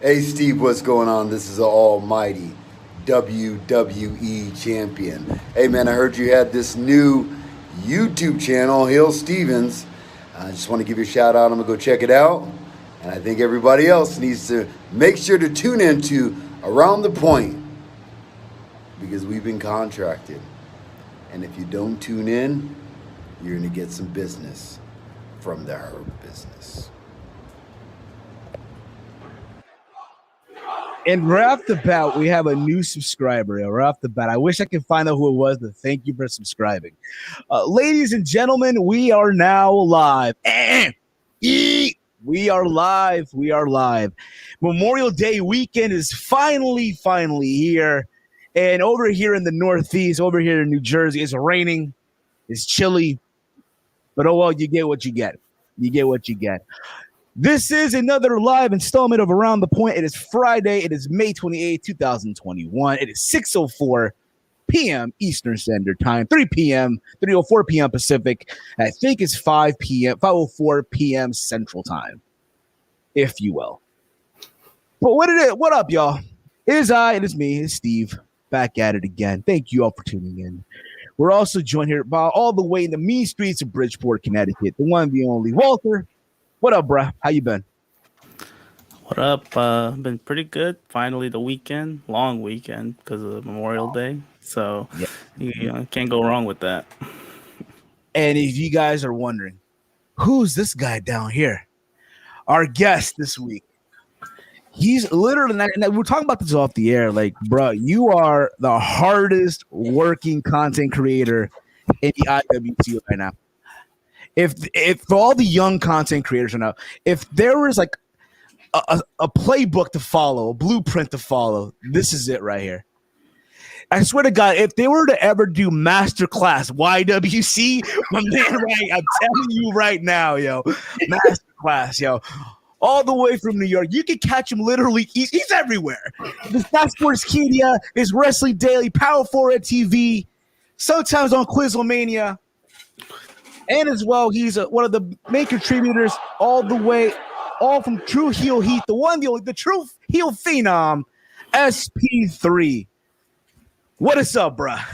Hey Steve, what's going on? This is the almighty WWE champion. Hey man, I heard you had this new YouTube channel, Hill Stevens. I just want to give you a shout out. I'm going to go check it out. And I think everybody else needs to make sure to tune into Around the Point because we've been contracted. And if you don't tune in, you're going to get some business from the Herb business. And right off the bat, we have a new subscriber. Right off the bat, I wish I could find out who it was, but thank you for subscribing. Ladies and gentlemen, we are now live. We are live. We are live. Memorial Day weekend is finally here. And over here in the Northeast, over here in New Jersey, it's raining. It's chilly. But oh well, you get what you get. You get what you get. This is another live installment of Around the Point. It is Friday. It is May 28, 2021. It is 6:04 p.m. Eastern Standard Time, 3:04 p.m. Pacific. I think it's 5:04 p.m. Central Time, if you will. But what up, y'all? It is me, it's Steve, back at it again. Thank you all for tuning in. We're also joined here by all the way in the mean streets of Bridgeport, Connecticut, the one, the only Walter. What up, bruh? How you been? What up? Been pretty good. Finally, the weekend, long weekend because of Memorial Day. So, you can't go wrong with that. And if you guys are wondering, who's this guy down here? Our guest this week. He's literally, and we're talking about this off the air. Like, bro, you are the hardest working content creator in the IWC right now. If for all the young content creators now, if there was like a playbook to follow, a blueprint to follow, this is it right here. I swear to God, if they were to ever do masterclass YWC, my man, right? I'm telling you right now, yo, masterclass, yo, all the way from New York, you can catch him literally. He's everywhere. The Fast Sportskeeda, his Wrestling Daily, Power Forward TV, sometimes on Quizlemania. And as well, he's one of the main contributors all from Tru Heel Heat, the one, the only, the Tru Heel Phenom, SP3. What is up, bruh?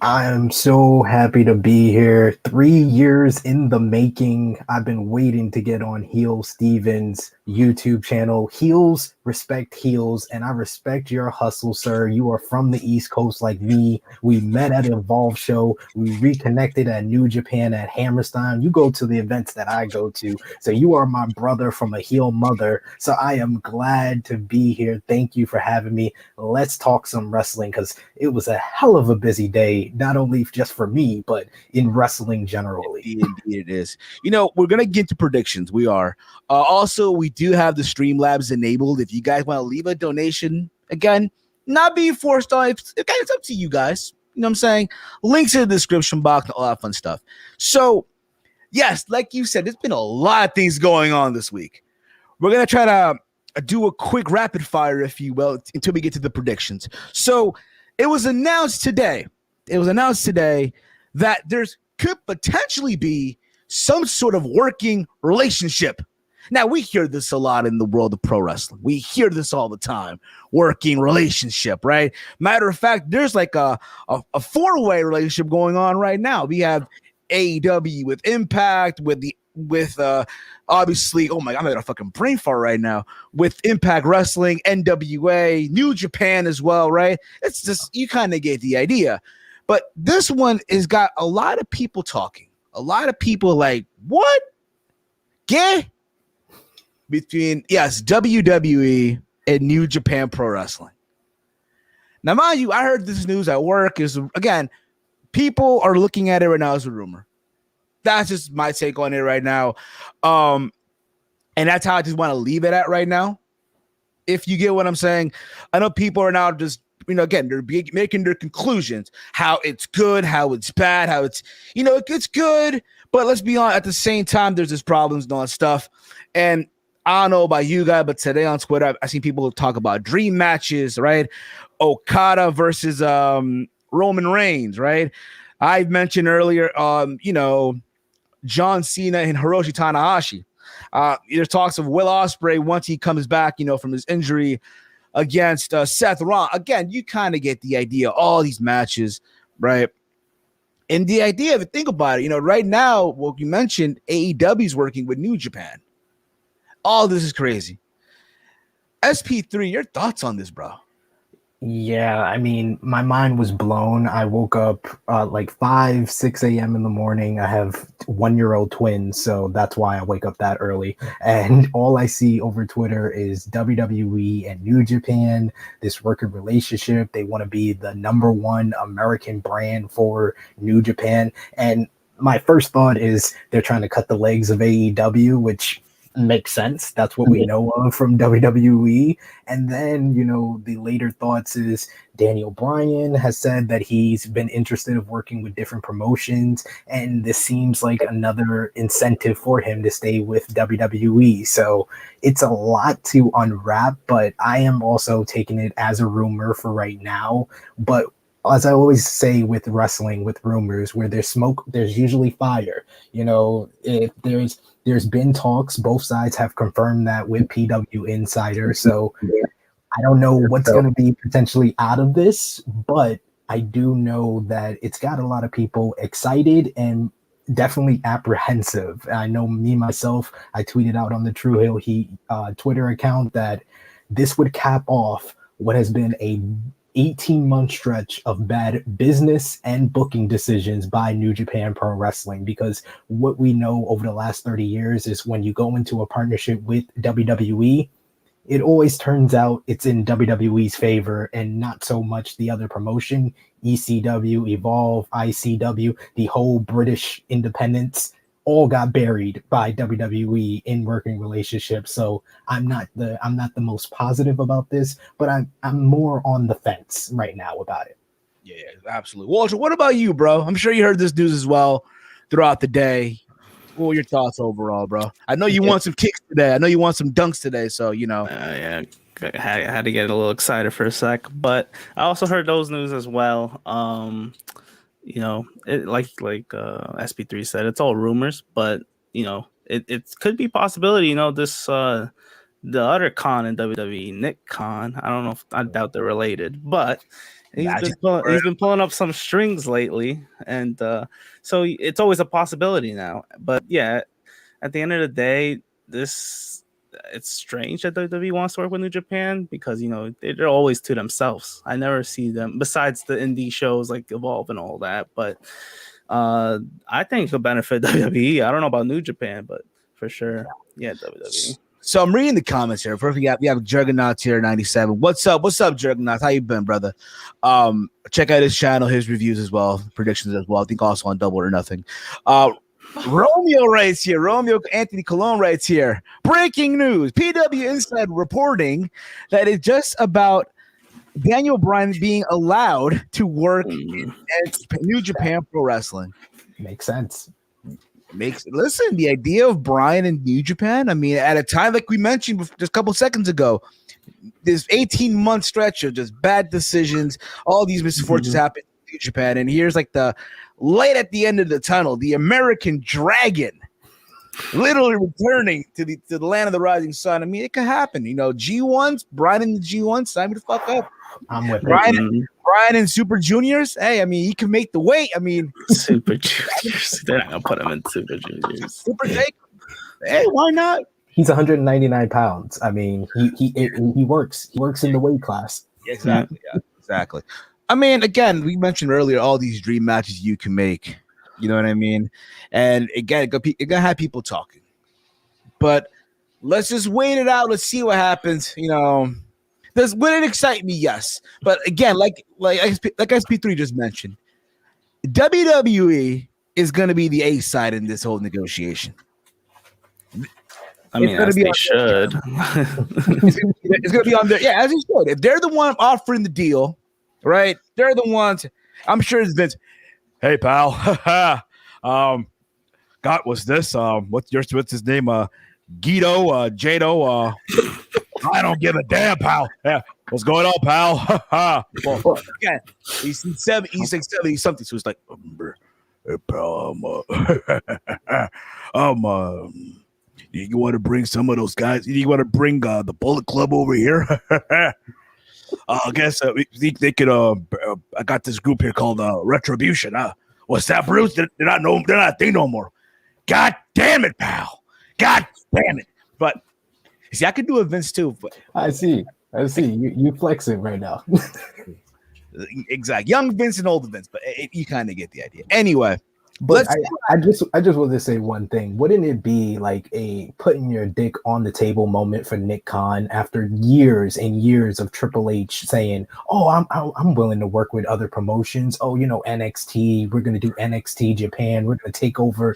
I am so happy to be here. 3 years in the making. I've been waiting to get on Heel Stevens' YouTube channel. Heels respect heels, and I respect your hustle, sir. You are from the East Coast like me. We met at an Evolve show. We reconnected at New Japan at Hammerstein. You go to the events that I go to. So you are my brother from a heel mother. So I am glad to be here. Thank you for having me. Let's talk some wrestling because it was a hell of a busy day, not only just for me, but in wrestling generally. Indeed it is. You know, we're going to get to predictions. We are. Also, we do have the Streamlabs enabled. If you guys want to leave a donation, again, not being forced on, it's up to you guys. You know what I'm saying? Links in the description box, a lot of fun stuff. So, yes, like you said, there's been a lot of things going on this week. We're going to try to do a quick rapid fire, if you will, until we get to the predictions. So, it was announced today that there's could potentially be some sort of working relationship. Now, we hear this a lot in the world of pro wrestling. We hear this all the time, working relationship, right? Matter of fact, there's like a four-way relationship going on right now. We have AEW with Impact, with obviously, oh my God, I'm having a fucking brain fart right now, with Impact Wrestling, NWA, New Japan as well, right? It's just, you kind of get the idea. But this one has got a lot of people talking. A lot of people like, what? Gay? Between, yes, WWE and New Japan Pro Wrestling. Now, mind you, I heard this news at work. Is again, people are looking at it right now as a rumor. That's just my take on it right now. And that's how I just want to leave it at right now. If you get what I'm saying, I know people are now just, again, they're making their conclusions, how it's good, how it's bad, how it's, it's good, but let's be honest, at the same time, there's just problems and all that stuff. And I don't know about you guys, but today on Twitter, I've seen people talk about dream matches, right? Okada versus Roman Reigns, right? I've mentioned earlier, John Cena and Hiroshi Tanahashi. There's talks of Will Ospreay once he comes back, from his injury against Seth Rollins. Again, you kind of get the idea. All these matches, right? And the idea of it, think about it. Right now, what you mentioned, AEW is working with New Japan. All this is crazy. SP3, your thoughts on this, bro? Yeah, I mean, my mind was blown. I woke up like 5, 6 a.m. in the morning. I have 1-year-old twins, so that's why I wake up that early. And all I see over Twitter is WWE and New Japan, this working relationship. They want to be the #1 American brand for New Japan. And my first thought is they're trying to cut the legs of AEW, which makes sense. That's what we know of from WWE. And then, the later thoughts is Daniel Bryan has said that he's been interested in working with different promotions, and this seems like another incentive for him to stay with WWE. So it's a lot to unwrap, but I am also taking it as a rumor for right now. But as I always say with wrestling, with rumors, where there's smoke, there's usually fire. If there's been talks, both sides have confirmed that with PW Insider. So I don't know what's going to be potentially out of this, but I do know that it's got a lot of people excited and definitely apprehensive. I know me, myself, I tweeted out on the Tru Heel Heat Twitter account that this would cap off what has been a 18-month stretch of bad business and booking decisions by New Japan Pro Wrestling, because what we know over the last 30 years is when you go into a partnership with WWE, it always turns out it's in WWE's favor and not so much the other promotion. ECW, Evolve, ICW, the whole British independents all got buried by WWE in working relationships. So I'm not the most positive about this, but I'm more on the fence right now about it. Yeah, absolutely. Walter, what about you, bro? I'm sure you heard this news as well throughout the day. What were your thoughts overall, bro? I know you want some kicks today. I know you want some dunks today. So, Yeah, I had to get a little excited for a sec, but I also heard those news as well. Like SP3 said, it's all rumors, but it could be possibility. This the other Khan in WWE, Nick Khan. I doubt they're related, but he's been pulling up some strings lately, and so it's always a possibility now. But yeah, at the end of the day, it's strange that WWE wants to work with New Japan because they're always to themselves. I never see them besides the indie shows like Evolve and all that. But I think it'll benefit WWE. I don't know about New Japan, but for sure, yeah, WWE. So I'm reading the comments here. First, we have Juggernaut here 97. What's up, Juggernaut? How you been, brother? Check out his channel, his reviews as well, predictions as well. I think also on Double or Nothing. Romeo writes here. Romeo Anthony Colon writes here. Breaking news. PW Inside reporting that it's just about Daniel Bryan being allowed to work at New Japan Pro Wrestling. Makes sense. Listen, the idea of Bryan in New Japan, I mean, at a time like we mentioned just a couple seconds ago, this 18-month stretch of just bad decisions, all these misfortunes happen in New Japan, and here's like the light at the end of the tunnel, the American Dragon literally returning to the land of the rising sun. I mean, it could happen. G1s, Bryan in the G1s, sign me the fuck up. I'm with Bryan and Super Juniors. Hey, I mean, he can make the weight. I mean, Super Juniors. They're not gonna put him in Super Juniors. Super Jake. Hey, why not? He's 199 pounds. I mean, he works. He works in the weight class. Exactly. Yeah, exactly. I mean, again, we mentioned earlier all these dream matches you can make. You know what I mean? And again, you're gonna have people talking. But let's just wait it out. Let's see what happens. Would it excite me? Yes. But again, like SP3 just mentioned, WWE is going to be the A side in this whole negotiation. I mean, as they should. It's going to be on there. Yeah, as he should. If they're the one offering the deal, right? They're the ones. I'm sure it's Vince. Hey, pal. God, what's this? What's his name? Guido, Jado. I don't give a damn, pal. Yeah, what's going on, pal? Well, again, he's 70, he's like 70 something. So it's like, hey, pal, you want to bring some of those guys? You want to bring the Bullet Club over here? I guess they could. I got this group here called Retribution. What's that, Bruce? They're not a thing no more. God damn it, pal. God damn it. But see, I could do events too. But I see. You flexing right now. Exactly. Young Vince and old Vince, but you kind of get the idea. Anyway. But I just want to say one thing. Wouldn't it be like a putting your dick on the table moment for Nick Khan after years and years of Triple H saying, "Oh, I'm willing to work with other promotions. Oh, NXT. We're going to do NXT Japan. We're going to take over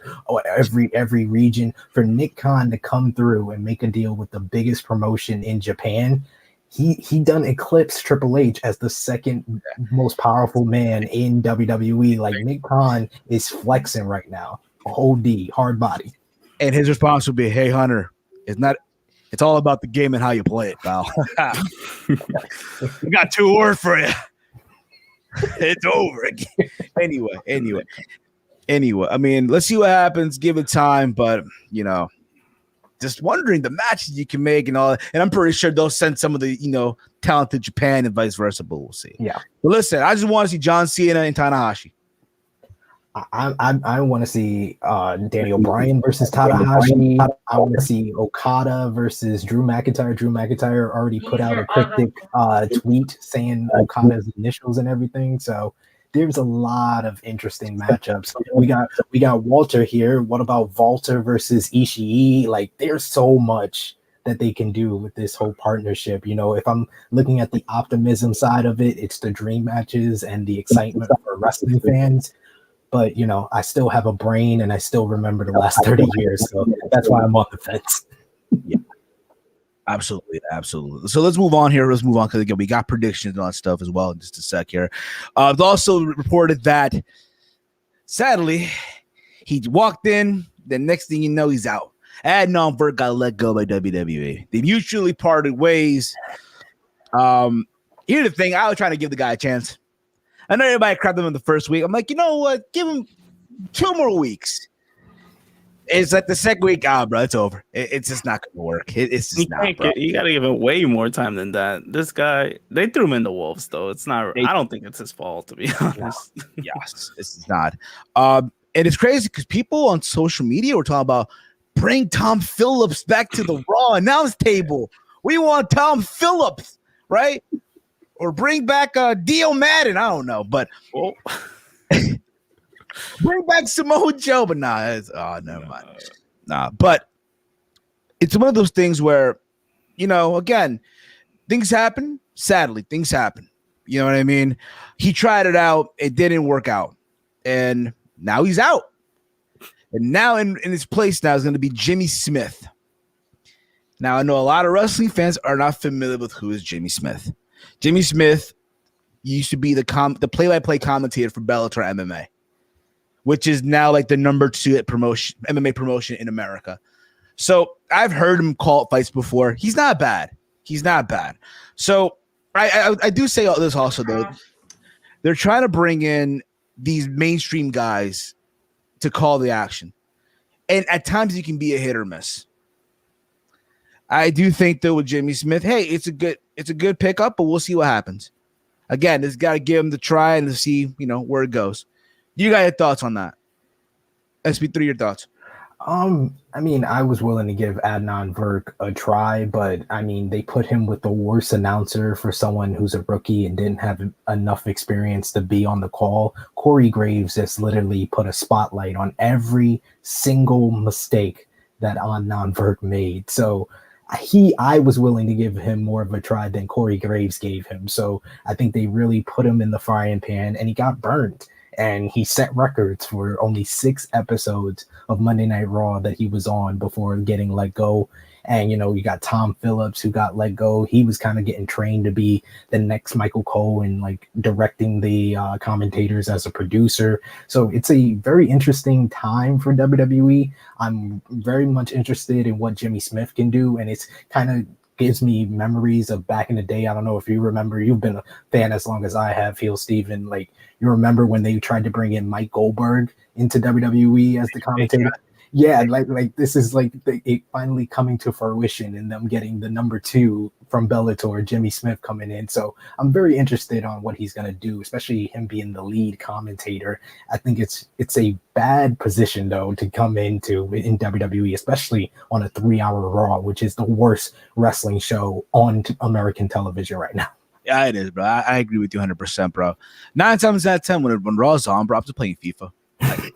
every region." For Nick Khan to come through and make a deal with the biggest promotion in Japan. He done eclipsed Triple H as the second most powerful man in WWE. Like Nick Khan is flexing right now. OD, hard body. And his response would be, "Hey Hunter, it's all about the game and how you play it, pal." We got 2 words for you. It's over again. Anyway. I mean, let's see what happens. Give it time, but just wondering the matches you can make and all that. And I'm pretty sure they'll send some of the, talent to Japan and vice versa, but we'll see. Yeah. But listen, I just want to see John Cena and Tanahashi. I want to see Daniel Bryan versus Tanahashi. I want to see Okada versus Drew McIntyre. Drew McIntyre already put out a cryptic tweet saying Okada's initials and everything. So there's a lot of interesting matchups. We got Walter here. What about Walter versus Ishii? Like, there's so much that they can do with this whole partnership. If I'm looking at the optimism side of it, it's the dream matches and the excitement for wrestling fans. But I still have a brain and I still remember the last 30 years. So that's why I'm on the fence. Yeah. Absolutely. So let's move on here. Because again, we got predictions and all that stuff as well in just a sec here. It's also reported that, sadly, he walked in. The next thing you know, he's out. Adnan Virk got let go by WWE. They mutually parted ways. Here's the thing. I was trying to give the guy a chance. I know everybody crapped him in the first week. I'm like, you know what? Give him 2 more weeks. It's like the second week, bro, it's over. It's just not going to work. It's just not, bro. You got to give him way more time than that. This guy, they threw him in the wolves, though. It's not. I don't think it's his fault, to be honest. Yes, it's not. And it's crazy because people on social media were talking about bring Tom Phillips back to the Raw announce table. We want Tom Phillips, right? Or bring back Dio Madden. I don't know, but bring back Samoa Joe. But never mind. But it's one of those things where, again, things happen. Sadly, things happen. You know what I mean? He tried it out. It didn't work out. And now he's out. And now in his place now is going to be Jimmy Smith. Now, I know a lot of wrestling fans are not familiar with who is Jimmy Smith. Jimmy Smith used to be the play-by-play commentator for Bellator MMA, which is now like the number 2 at MMA promotion in America. So I've heard him call fights before. He's not bad. So I do say all this also, though. They're trying to bring in these mainstream guys to call the action. And at times you can be a hit or miss. I do think, though, with Jimmy Smith, hey, it's a good pickup, but we'll see what happens. Again, it's got to give him the try and to see, where it goes. You got your thoughts on that? SP3, your thoughts? I mean, I was willing to give Adnan Virk a try, but I mean, they put him with the worst announcer for someone who's a rookie and didn't have enough experience to be on the call. Corey Graves just literally put a spotlight on every single mistake that Adnan Virk made. So I was willing to give him more of a try than Corey Graves gave him. So I think they really put him in the frying pan and he got burned. and he set records for only 6 episodes of Monday Night Raw that he was on before getting let go. And, you know, you got Tom Phillips, who got let go. He was kind of getting trained to be the next Michael Cole and like directing the commentators as a producer. So it's a very interesting time for WWE. I'm very much interested in what Jimmy Smith can do. And it's kind of gives me memories of back in the day. I don't know if you remember, you've been a fan as long as I have, Heel Steven. Like, you remember when they tried to bring in Mike Goldberg into WWE as the commentator? Yeah, like this is like it finally coming to fruition and them getting the number 2 from Bellator, Jimmy Smith, coming in. So I'm very interested on what he's gonna do, especially him being the lead commentator. I think it's a bad position though to come into in WWE, especially on a 3-hour Raw, which is the worst wrestling show on American television right now. Yeah, it is, bro. I agree with you 100%, bro. 9 times out of 10 when Raw's on, bro, I'm just playing FIFA. Like,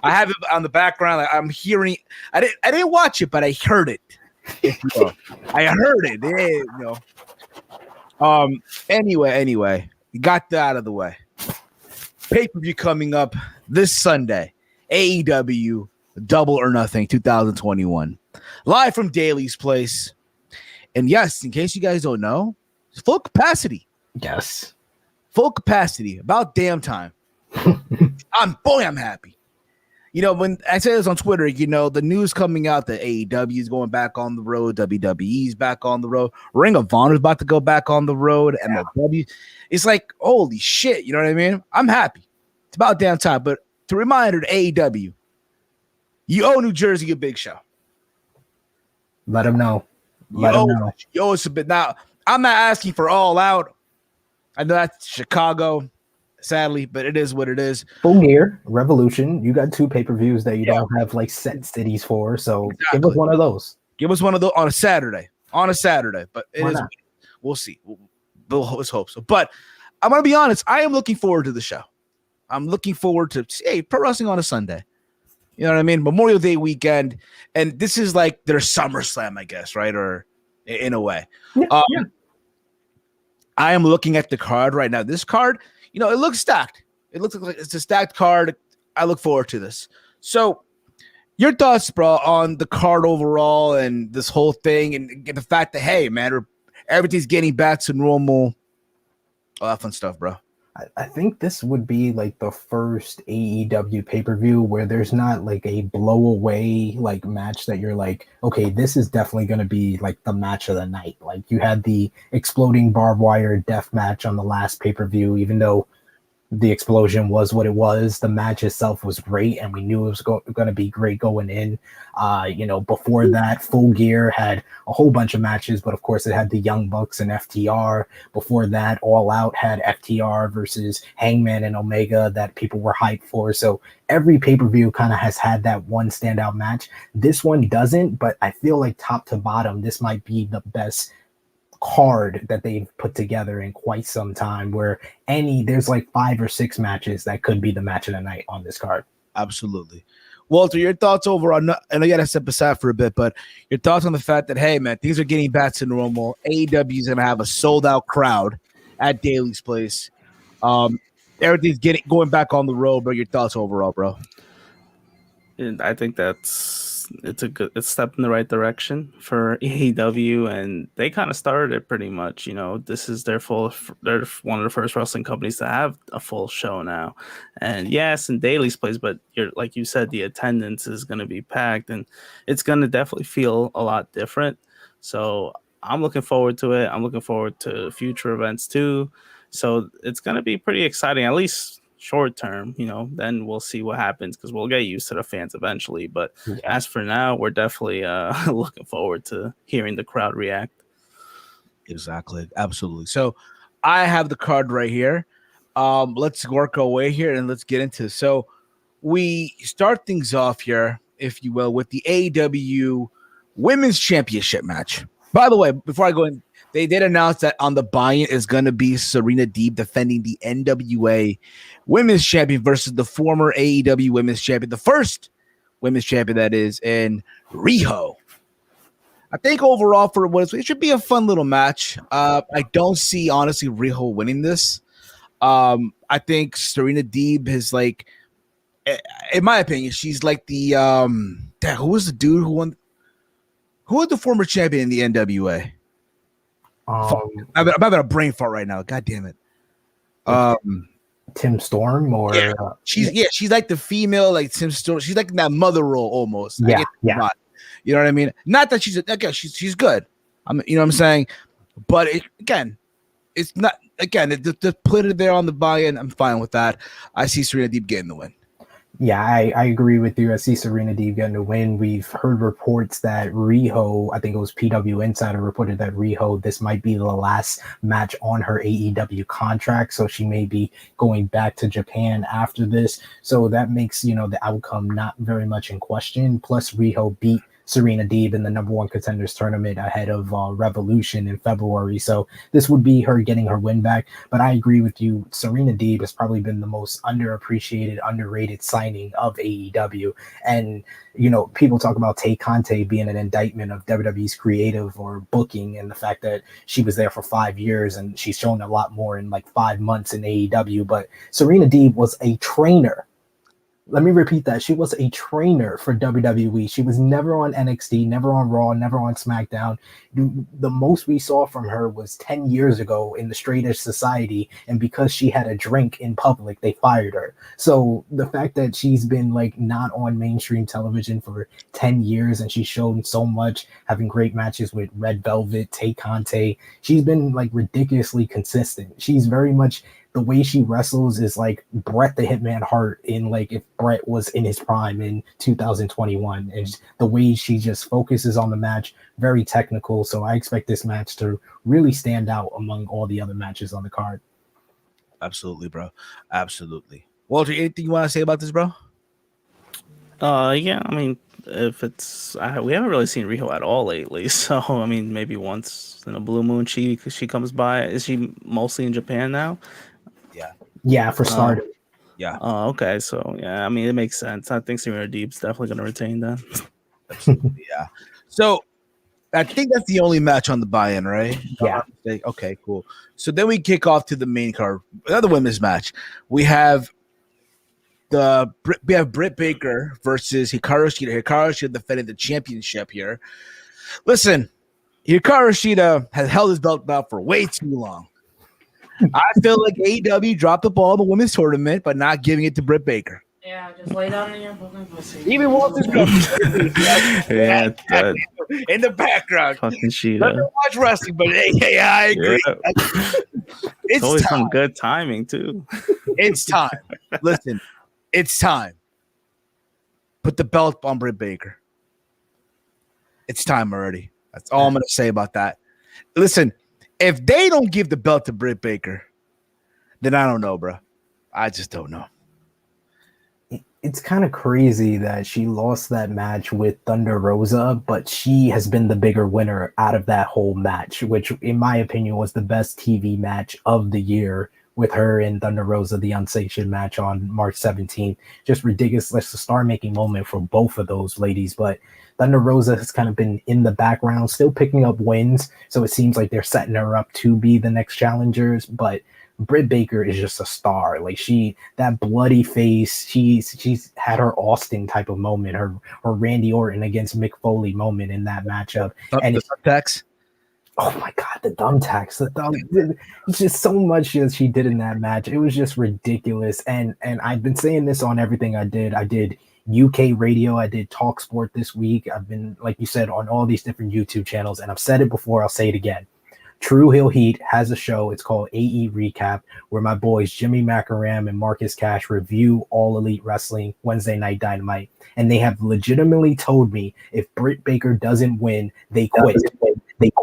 I have it on the background. Like, I'm hearing. I didn't watch it, but I heard it. I heard it. Yeah, you know. Anyway, you got that out of the way. Pay-per-view coming up this Sunday. AEW Double or Nothing 2021. Live from Daly's Place. And yes, in case you guys don't know, it's full capacity. Yes. Full capacity. About damn time. I'm happy. You know, when I say this on Twitter, you know, the news coming out that AEW is going back on the road, WWE's back on the road, Ring of Honor is about to go back on the road, MLW. It's like, holy shit, you know what I mean? I'm happy. It's about damn time. But to reminder to AEW, you owe New Jersey a big show. Let them know. Let them know. You owe us a bit. Now, I'm not asking for All Out. I know that's Chicago. Sadly, but it is what it is. Full Gear, Revolution. You got 2 pay-per-views that you don't have like set cities for, so give us one of those. Give us one of those on a Saturday. But we'll see. Let's hope so. But I'm gonna be honest. I am looking forward to the show. I'm looking forward to pro wrestling on a Sunday. You know what I mean? Memorial Day weekend, and this is like their SummerSlam, I guess, right? Or in a way. Yeah. I am looking at the card right now. This card. You know, it looks stacked. It looks like it's a stacked card. I look forward to this. So, your thoughts, bro, on the card overall and this whole thing and the fact that, hey, man, everything's getting back to normal. All that fun stuff, bro. I think this would be like the first AEW pay-per-view where there's not like a blow away like match that you're like, okay, this is definitely going to be like the match of the night. Like you had the exploding barbed wire death match on the last pay-per-view, even though the explosion was what it was. The match itself was great, and we knew it was going to be great going in. You know, before that, Full Gear had a whole bunch of matches, but of course it had the Young Bucks and FTR. Before that, All Out had FTR versus Hangman and Omega that people were hyped for. So every pay-per-view kind of has had that one standout match. This one doesn't, but I feel like top to bottom, this might be the best card that they've put together in quite some time, where there's like 5 or 6 matches that could be the match of the night on this card. Absolutely. Walter, your thoughts over on, and I got to step aside for a bit, but your thoughts on the fact that, hey, man, things are getting back to normal. AEW is going to have a sold-out crowd at Daly's Place. Everything's going back on the road, bro. Your thoughts overall, bro? And I think it's a good step in the right direction for AEW, and they kind of started it pretty much. You know, this is they're one of the first wrestling companies to have a full show now. And yes, in Daly's Place, but like you said, the attendance is going to be packed, and it's going to definitely feel a lot different. So I'm looking forward to it. I'm looking forward to future events too. So it's going to be pretty exciting, at least short term. You know, then we'll see what happens, because we'll get used to the fans eventually. But as for now, we're definitely looking forward to hearing the crowd react. Exactly. Absolutely. So I have the card right here. Let's work our way here and let's get into it. So we start things off here, if you will, with the AEW Women's Championship match. By the way, before I go in, they did announce that on the buy-in is going to be Serena Deeb defending the NWA Women's Champion versus the former AEW Women's Champion, the first Women's Champion, that is, in Riho. I think overall, for what it should be a fun little match. I don't see, honestly, Riho winning this. I think Serena Deeb is like, in my opinion, she's like the who was the dude who won? Who was the former champion in the NWA? I'm having a brain fart right now. God damn it. Tim Storm or she's like the female like Tim Storm. She's like in that mother role almost. Yeah. You know what I mean? Not that she's good. You know what I'm saying? But it's not to put it there on the buy-in. I'm fine with that. I see Serena Deeb getting the win. Yeah, I agree with you. I see Serena Deeb getting a win. We've heard reports that Riho, I think it was PW Insider reported that Riho, this might be the last match on her AEW contract. So she may be going back to Japan after this. So that makes, the outcome not very much in question. Plus Riho beat Serena Deeb in the number one contenders tournament ahead of Revolution in February. So this would be her getting her win back. But I agree with you. Serena Deeb has probably been the most underappreciated, underrated signing of AEW. And, people talk about Tay Conte being an indictment of WWE's creative or booking, and the fact that she was there for 5 years and she's shown a lot more in like 5 months in AEW. But Serena Deeb was a trainer. Let me repeat that. She was a trainer for WWE. She was never on NXT, never on Raw, never on SmackDown. The most we saw from her was 10 years ago in the Straight Edge Society. And because she had a drink in public, they fired her. So the fact that she's been like not on mainstream television for 10 years and she's shown so much, having great matches with Red Velvet, Tay Conte, she's been like ridiculously consistent. She's very much, the way she wrestles is like Bret the Hitman Hart in like if Bret was in his prime in 2021, and the way she just focuses on the match, very technical. So I expect this match to really stand out among all the other matches on the card. Absolutely, bro. Absolutely. Walter, anything you want to say about this, bro? Yeah, I mean, if it's we haven't really seen Riho at all lately, so I mean, maybe once in a blue moon she comes by. Is she mostly in Japan now? Yeah, for starters. Yeah. Oh, okay. So yeah, I mean, it makes sense. I think Serena Deeb's definitely going to retain that. Absolutely, yeah. So I think that's the only match on the buy-in, right? Yeah. Okay, cool. So then we kick off to the main card, another women's match. We have Britt Baker versus Hikaru Shida. Hikaru Shida defending the championship here. Listen, Hikaru Shida has held his belt now for way too long. I feel like AEW dropped the ball in the women's tournament by not giving it to Britt Baker. Yeah, just lay down in your fucking pussy. Even Walter's in the background. Fucking Shida. Let me watch wrestling, but yeah, I agree. Yeah. It's always time. some good timing too. It's time. Listen, it's time. Put the belt on Britt Baker. It's time already. That's all I'm going to say about that. Listen, if they don't give the belt to Britt Baker, then I don't know, bro. I just don't know. It's kind of crazy that she lost that match with Thunder Rosa, but she has been the bigger winner out of that whole match, which in my opinion was the best TV match of the year, with her and Thunder Rosa, the unsanctioned match on March 17th. Just ridiculous. It's a star-making moment for both of those ladies, but Thunder Rosa has kind of been in the background, still picking up wins, so it seems like they're setting her up to be the next challengers, but Britt Baker is just a star. Like that bloody face, she's had her Austin type of moment, her Randy Orton against Mick Foley moment in that matchup. And the thumbtacks. Oh my God, the thumbtacks, it's just so much that she did in that match. It was just ridiculous. And I've been saying this on everything I did. I did UK radio, I did Talk Sport this week. I've been, like you said, on all these different YouTube channels, and I've said it before, I'll say it again. Tru Heel Heat has a show. It's called AE Recap, where my boys Jimmy Macaram and Marcus Cash review All Elite Wrestling Wednesday Night Dynamite. And they have legitimately told me if Britt Baker doesn't win, they quit.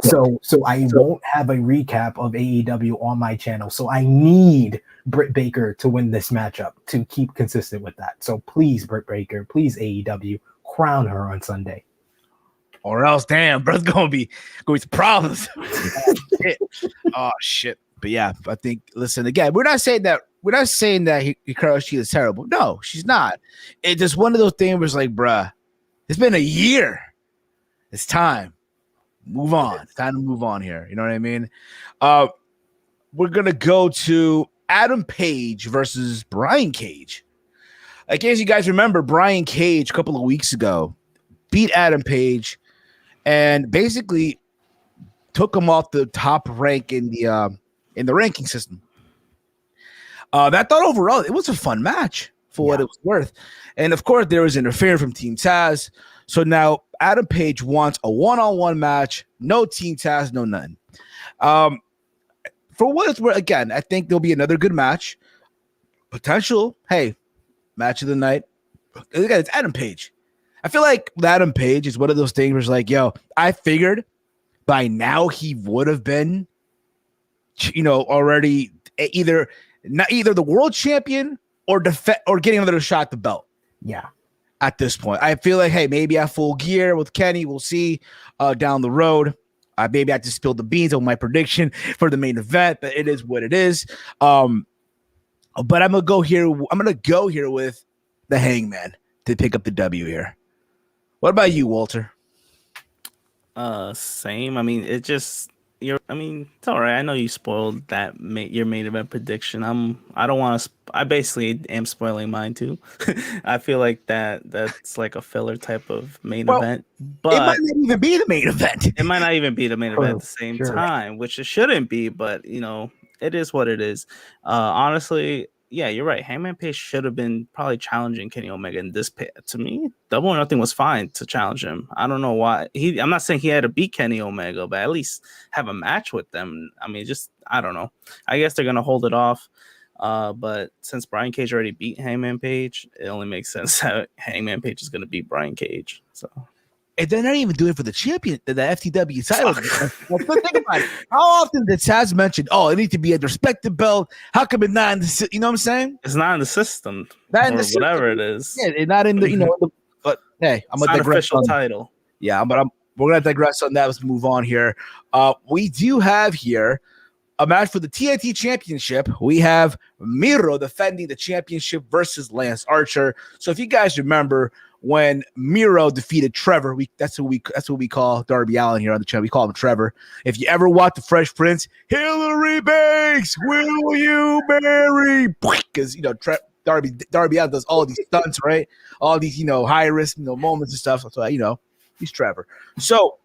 So I won't have a recap of AEW on my channel. So I need Britt Baker to win this matchup to keep consistent with that. So please, Britt Baker, please AEW, crown her on Sunday. Or else, damn, bro's gonna be problems. Oh shit! But yeah, I think. Listen, again, we're not saying that Hikaru Shida is terrible. No, she's not. It's just one of those things where it's like, bruh, it's been a year. It's time. Move on. It's time to move on here. You know what I mean? We're gonna go to Adam Page versus Brian Cage. I guess you guys remember Brian Cage a couple of weeks ago beat Adam Page and basically took him off the top rank in the ranking system. I thought overall it was a fun match for what it was worth. And of course, there was interference from Team Taz. So now Adam Page wants a one-on-one match, no Team Taz, no nothing. For what it's worth, again, I think there'll be another good match. Potential, hey, match of the night. Again, it's Adam Page. I feel like Adam Page is one of those things where it's like, yo, I figured by now he would have been, already either the world champion or getting another shot at the belt. Yeah. At this point, I feel like, hey, maybe at Full Gear with Kenny, we'll see down the road. Maybe I just spilled the beans on my prediction for the main event, but it is what it is. But I'm gonna go here. I'm gonna go here with the Hangman to pick up the W here. What about you, Walter? Same. I mean, it's all right. I know you spoiled your main event prediction. I don't want to. I basically am spoiling mine too. I feel like that's like a filler type of main event, but it might not even be the main event. It might not even be the main event at the same time, which it shouldn't be. But it is what it is. Honestly, yeah, you're right. Hangman Page should have been probably challenging Kenny Omega in this pit. To me, Double or Nothing was fine to challenge him. I don't know why. I'm not saying he had to beat Kenny Omega, but at least have a match with them. I mean, I don't know. I guess they're going to hold it off. But since Brian Cage already beat Hangman Page, it only makes sense that Hangman Page is going to beat Brian Cage. So. And they're not even doing it for the champion, the FTW title. Well, think about it. How often did Taz mention, it needs to be a respected belt? How come it's not in the, you know what I'm saying? It's not in the system. Not in or the system. Whatever it is. Yeah, it's not in the, but hey, I'm going to digress. Official title. Yeah, but we're going to digress on that. Let's move on here. We do have here a match for the TNT Championship. We have Miro defending the championship versus Lance Archer. So if you guys remember, when Miro defeated Trevor, that's what we call Darby Allin here on the channel. We call him Trevor. If you ever watch The Fresh Prince, Hillary Banks, will you marry? Because Darby Allin does all these stunts, right? All these high risk moments and stuff. So he's Trevor. So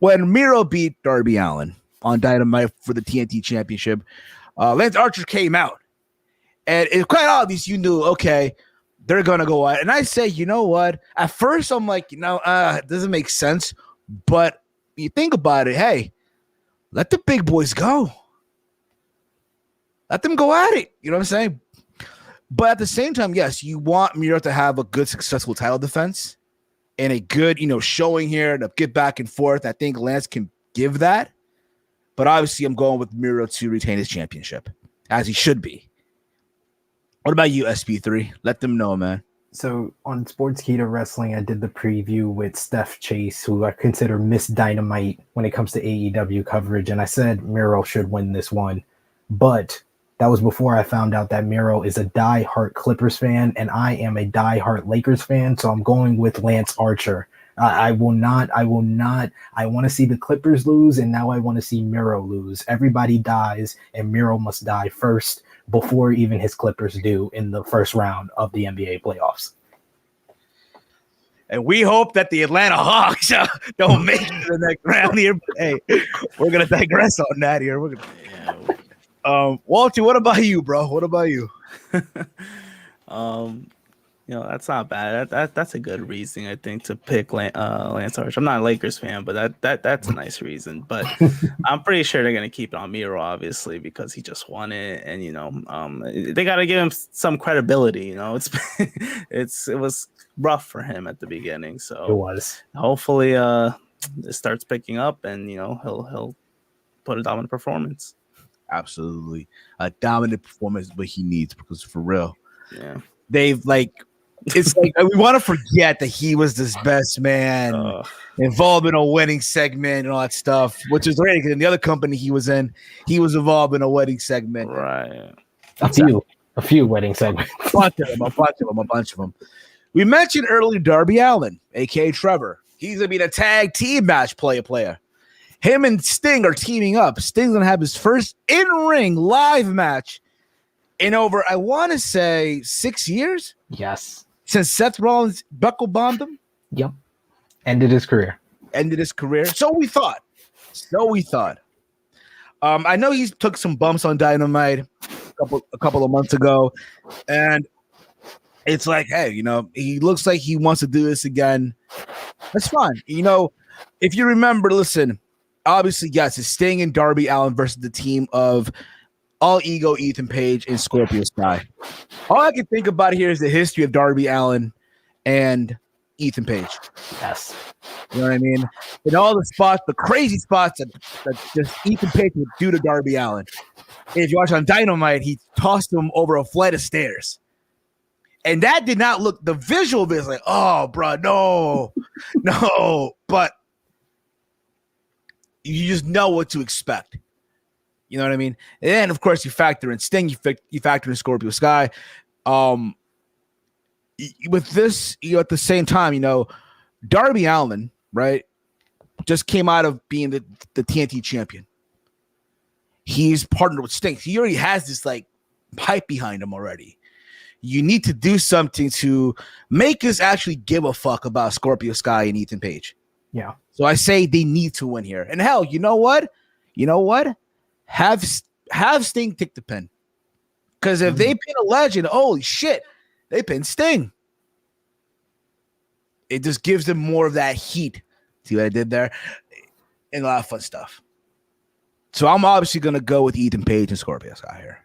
when Miro beat Darby Allin on Dynamite for the TNT Championship, Lance Archer came out, and it's quite obvious okay, they're going to go out. And I say, you know what? At first, I'm like, it doesn't make sense. But you think about it, hey, let the big boys go. Let them go at it. You know what I'm saying? But at the same time, yes, you want Miro to have a good, successful title defense and a good, showing here to get back and forth. I think Lance can give that. But obviously, I'm going with Miro to retain his championship, as he should be. What about you, SP3? Let them know, man. So on Sportskeeda Wrestling, I did the preview with Steph Chase, who I consider Miss Dynamite when it comes to AEW coverage. And I said Miro should win this one. But that was before I found out that Miro is a die-hard Clippers fan, and I am a die-hard Lakers fan. So I'm going with Lance Archer. I want to see the Clippers lose, and now I want to see Miro lose. Everybody dies, and Miro must die first before even his Clippers do in the first round of the NBA playoffs. And we hope that the Atlanta Hawks don't make it to the next round here. But hey, we're going to digress on that here. Walter, what about you, bro? What about you? That's not bad. That's a good reason, I think, to pick Lance Archer. I'm not a Lakers fan, but that's a nice reason. But I'm pretty sure they're gonna keep it on Miro, obviously, because he just won it, and they got to give him some credibility. It was rough for him at the beginning, so it was. Hopefully, it starts picking up, and he'll put a dominant performance. Absolutely, a dominant performance, but he needs, because for real, yeah, they've it's like we want to forget that he was this best man involved in a wedding segment and all that stuff, which is great because in the other company he was in, he was involved in a wedding segment. Right. A few wedding segments. A bunch of them. We mentioned earlier Darby Allin, aka Trevor. He's gonna be the tag team match player. Him and Sting are teaming up. Sting's gonna have his first in-ring live match in over, I want to say 6 years Yes. since Seth Rollins buckle bombed him. Yep. Ended his career. So we thought. I know he took some bumps on Dynamite a couple of months ago, and it's like, hey, he looks like he wants to do this again. That's fine. If you remember, listen, obviously, yes, it's staying in Darby Allin versus the team of All Ego, Ethan Page, and Scorpio Sky. All I can think about here is the history of Darby Allin and Ethan Page. Yes. You know what I mean? And all the spots, the crazy spots that just Ethan Page would do to Darby Allin. And if you watch on Dynamite, he tossed him over a flight of stairs. And that did not look, the visual of it is like, oh, bro, no. But you just know what to expect. You know what I mean? And then, of course, you factor in Sting, you factor in Scorpio Sky. With this, at the same time, Darby Allin, right, just came out of being the TNT champion. He's partnered with Sting. He already has this like hype behind him already. You need to do something to make us actually give a fuck about Scorpio Sky and Ethan Page. Yeah. So I say they need to win here. And hell, you know what? Have Sting take the pin. Because if they pin a legend, holy shit, they pin Sting. It just gives them more of that heat. See what I did there? And a lot of fun stuff. So I'm obviously going to go with Ethan Page and Scorpio Sky here.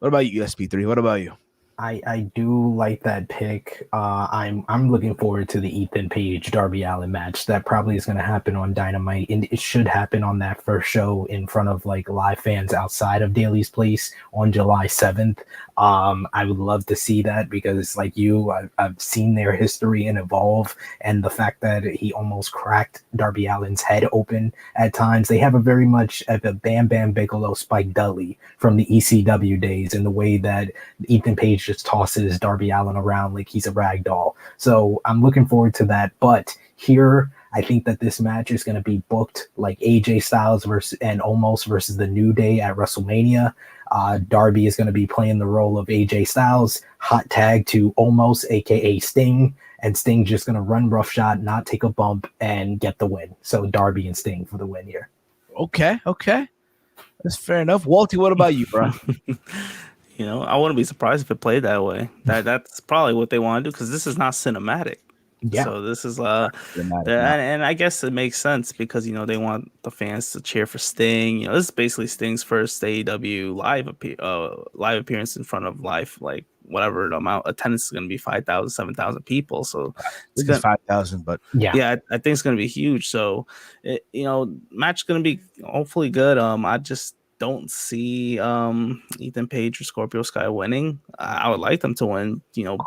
What about you, SP3? What about you? I do like that pick. I'm looking forward to the Ethan Page Darby Allin match. That probably is going to happen on Dynamite, and it should happen on that first show in front of like live fans outside of Daly's Place on July 7th. I would love to see that because, like I've seen their history and evolve, and the fact that he almost cracked Darby Allin's head open at times. They have a very much of a Bam Bam Bigelow Spike Dudley from the ECW days, and the way that Ethan Page just tosses Darby Allin around like he's a rag doll. So I'm looking forward to that. But here, I think that this match is going to be booked like AJ Styles versus the New Day at WrestleMania. Darby is going to be playing the role of AJ Styles, hot tag to Omos, aka Sting, and Sting just going to run roughshod, not take a bump, and get the win. So Darby and Sting for the win here. Okay. That's fair enough. Walty, what about you, bro? I wouldn't be surprised if it played that way. That's probably what they want to do because this is not cinematic. Yeah. So this is and I guess it makes sense because they want the fans to cheer for Sting. This is basically Sting's first AEW live appearance in front of whatever the amount attendance is going to be 5,000, 7,000 people. So it's 5,000, but yeah, I think it's going to be huge. So match is going to be hopefully good. I just don't see Ethan Page or Scorpio Sky winning. I would like them to win,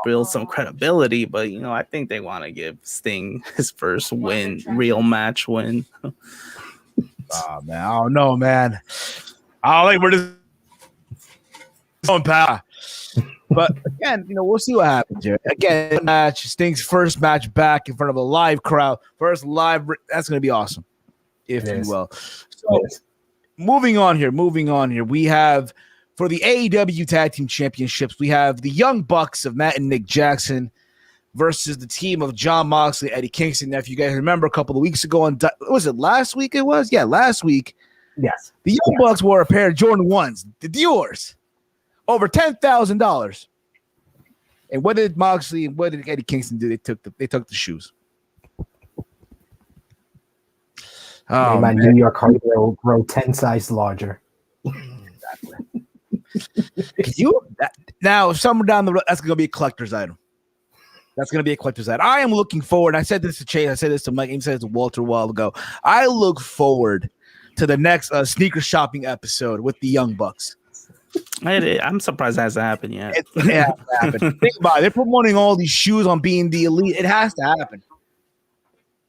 build some credibility, but I think they want to give Sting his first real match win. Oh man, I don't know, man. I don't think we're just on power. But again, we'll see what happens here. Again, match Sting's first match back in front of a live crowd, first live. That's going to be awesome, if you will. So. Moving on here. We have for the AEW Tag Team Championships, we have the Young Bucks of Matt and Nick Jackson versus the team of Jon Moxley, Eddie Kingston. Now, if you guys remember a couple of weeks ago, was it last week? It was? Yeah, last week. Yes. The Young Bucks wore a pair of Jordan 1s, the Dior's, over $10,000. And what did Moxley and what did Eddie Kingston do? They took the shoes. Oh, my New York heart will grow 10 sizes larger. Now, somewhere down the road, that's going to be a collector's item. I am looking forward. I said this to Chase. I said this to Mike. I said this to Walter a while ago. I look forward to the next sneaker shopping episode with the Young Bucks. I'm surprised it hasn't happened yet. It hasn't happened. Think about it. They're promoting all these shoes on being the elite. It has to happen.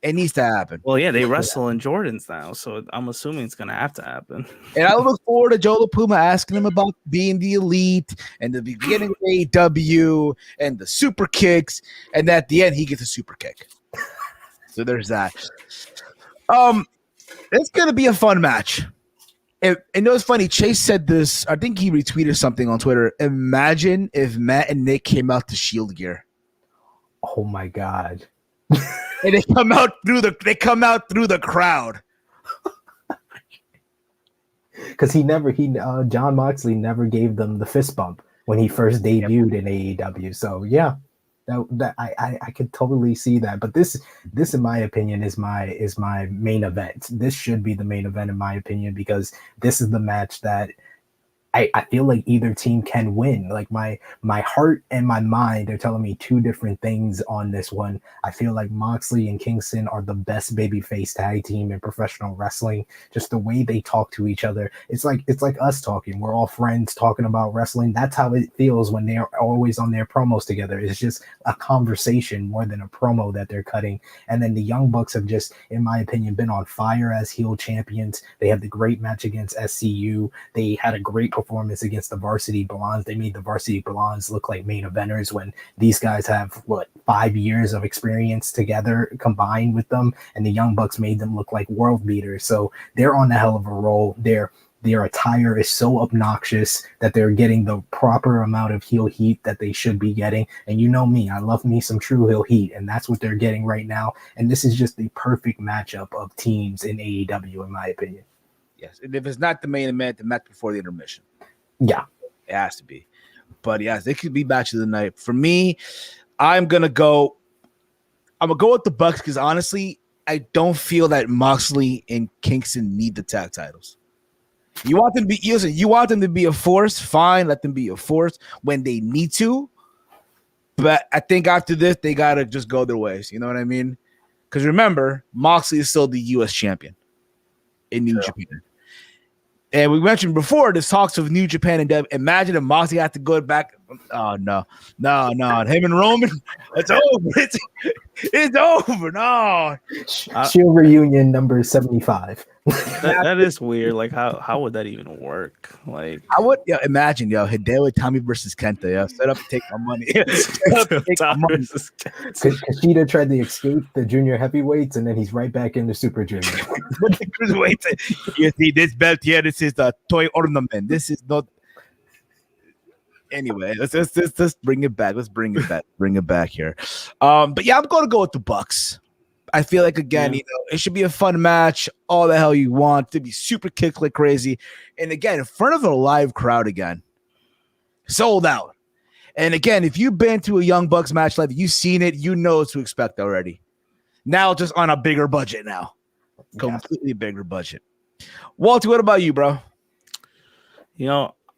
It needs to happen. Well, yeah, they wrestle in Jordans now, so I'm assuming it's going to have to happen. And I look forward to Joe LaPuma asking him about being the elite and the beginning of AEW and the super kicks, and at the end, he gets a super kick. So there's that. It's going to be a fun match. And you know, it's funny. Chase said this. I think he retweeted something on Twitter. Imagine if Matt and Nick came out to Shield gear. Oh my God! And they come out through the crowd. Because John Moxley never gave them the fist bump when he first debuted in AEW. So yeah, I could totally see that. But this in my opinion is my main event. This should be the main event in my opinion, because this is the match that I feel like either team can win. Like my heart and my mind are telling me two different things on this one. I feel like Moxley and Kingston are the best babyface tag team in professional wrestling. Just the way they talk to each other. It's like us talking. We're all friends talking about wrestling. That's how it feels when they're always on their promos together. It's just a conversation more than a promo that they're cutting. And then the Young Bucks have just, in my opinion, been on fire as heel champions. They had the great match against SCU. They had a great performance against the Varsity Blondes. They made the Varsity Blondes look like main eventers when these guys have 5 years of experience together combined with them, and the Young Bucks made them look like world beaters. So they're on a hell of a roll. Their attire is so obnoxious that they're getting the proper amount of heel heat that they should be getting. And you know me, I love me some Tru Heel Heat, and that's what they're getting right now. And this is just the perfect matchup of teams in AEW, in my opinion. Yes, and if it's not the main event, the match before the intermission. Yeah, it has to be. But yes, it could be match of the night. For me, I'm gonna go with the Bucks because honestly, I don't feel that Moxley and Kingston need the tag titles. You want them to be a force, fine, let them be a force when they need to. But I think after this, they gotta just go their ways. You know what I mean? Because remember, Moxley is still the U.S. champion in New Japan. And we mentioned before this talks of New Japan and Dev. Imagine if Moxley had to go back. Oh no. Him and Roman, it's over. It's over. No. Shield reunion number 75. That is weird. Like how would that even work? Like I would imagine Hideo Itami versus Kenta. Set up to take my money. Kushida tried to escape the junior heavyweights, and then he's right back in the super junior. But the cruiserweights, you see this belt here. This is the toy ornament. This is not. Anyway, let's bring it back. Let's bring it back here. But yeah, I'm going to go with the Bucks. I feel like again, it should be a fun match. All the hell you want to be super kick like crazy, and again in front of a live crowd again, sold out. And again, if you've been to a Young Bucks match live, you've seen it, you know what to expect already. Now just on a bigger budget now, completely bigger budget. Walter, what about you, bro?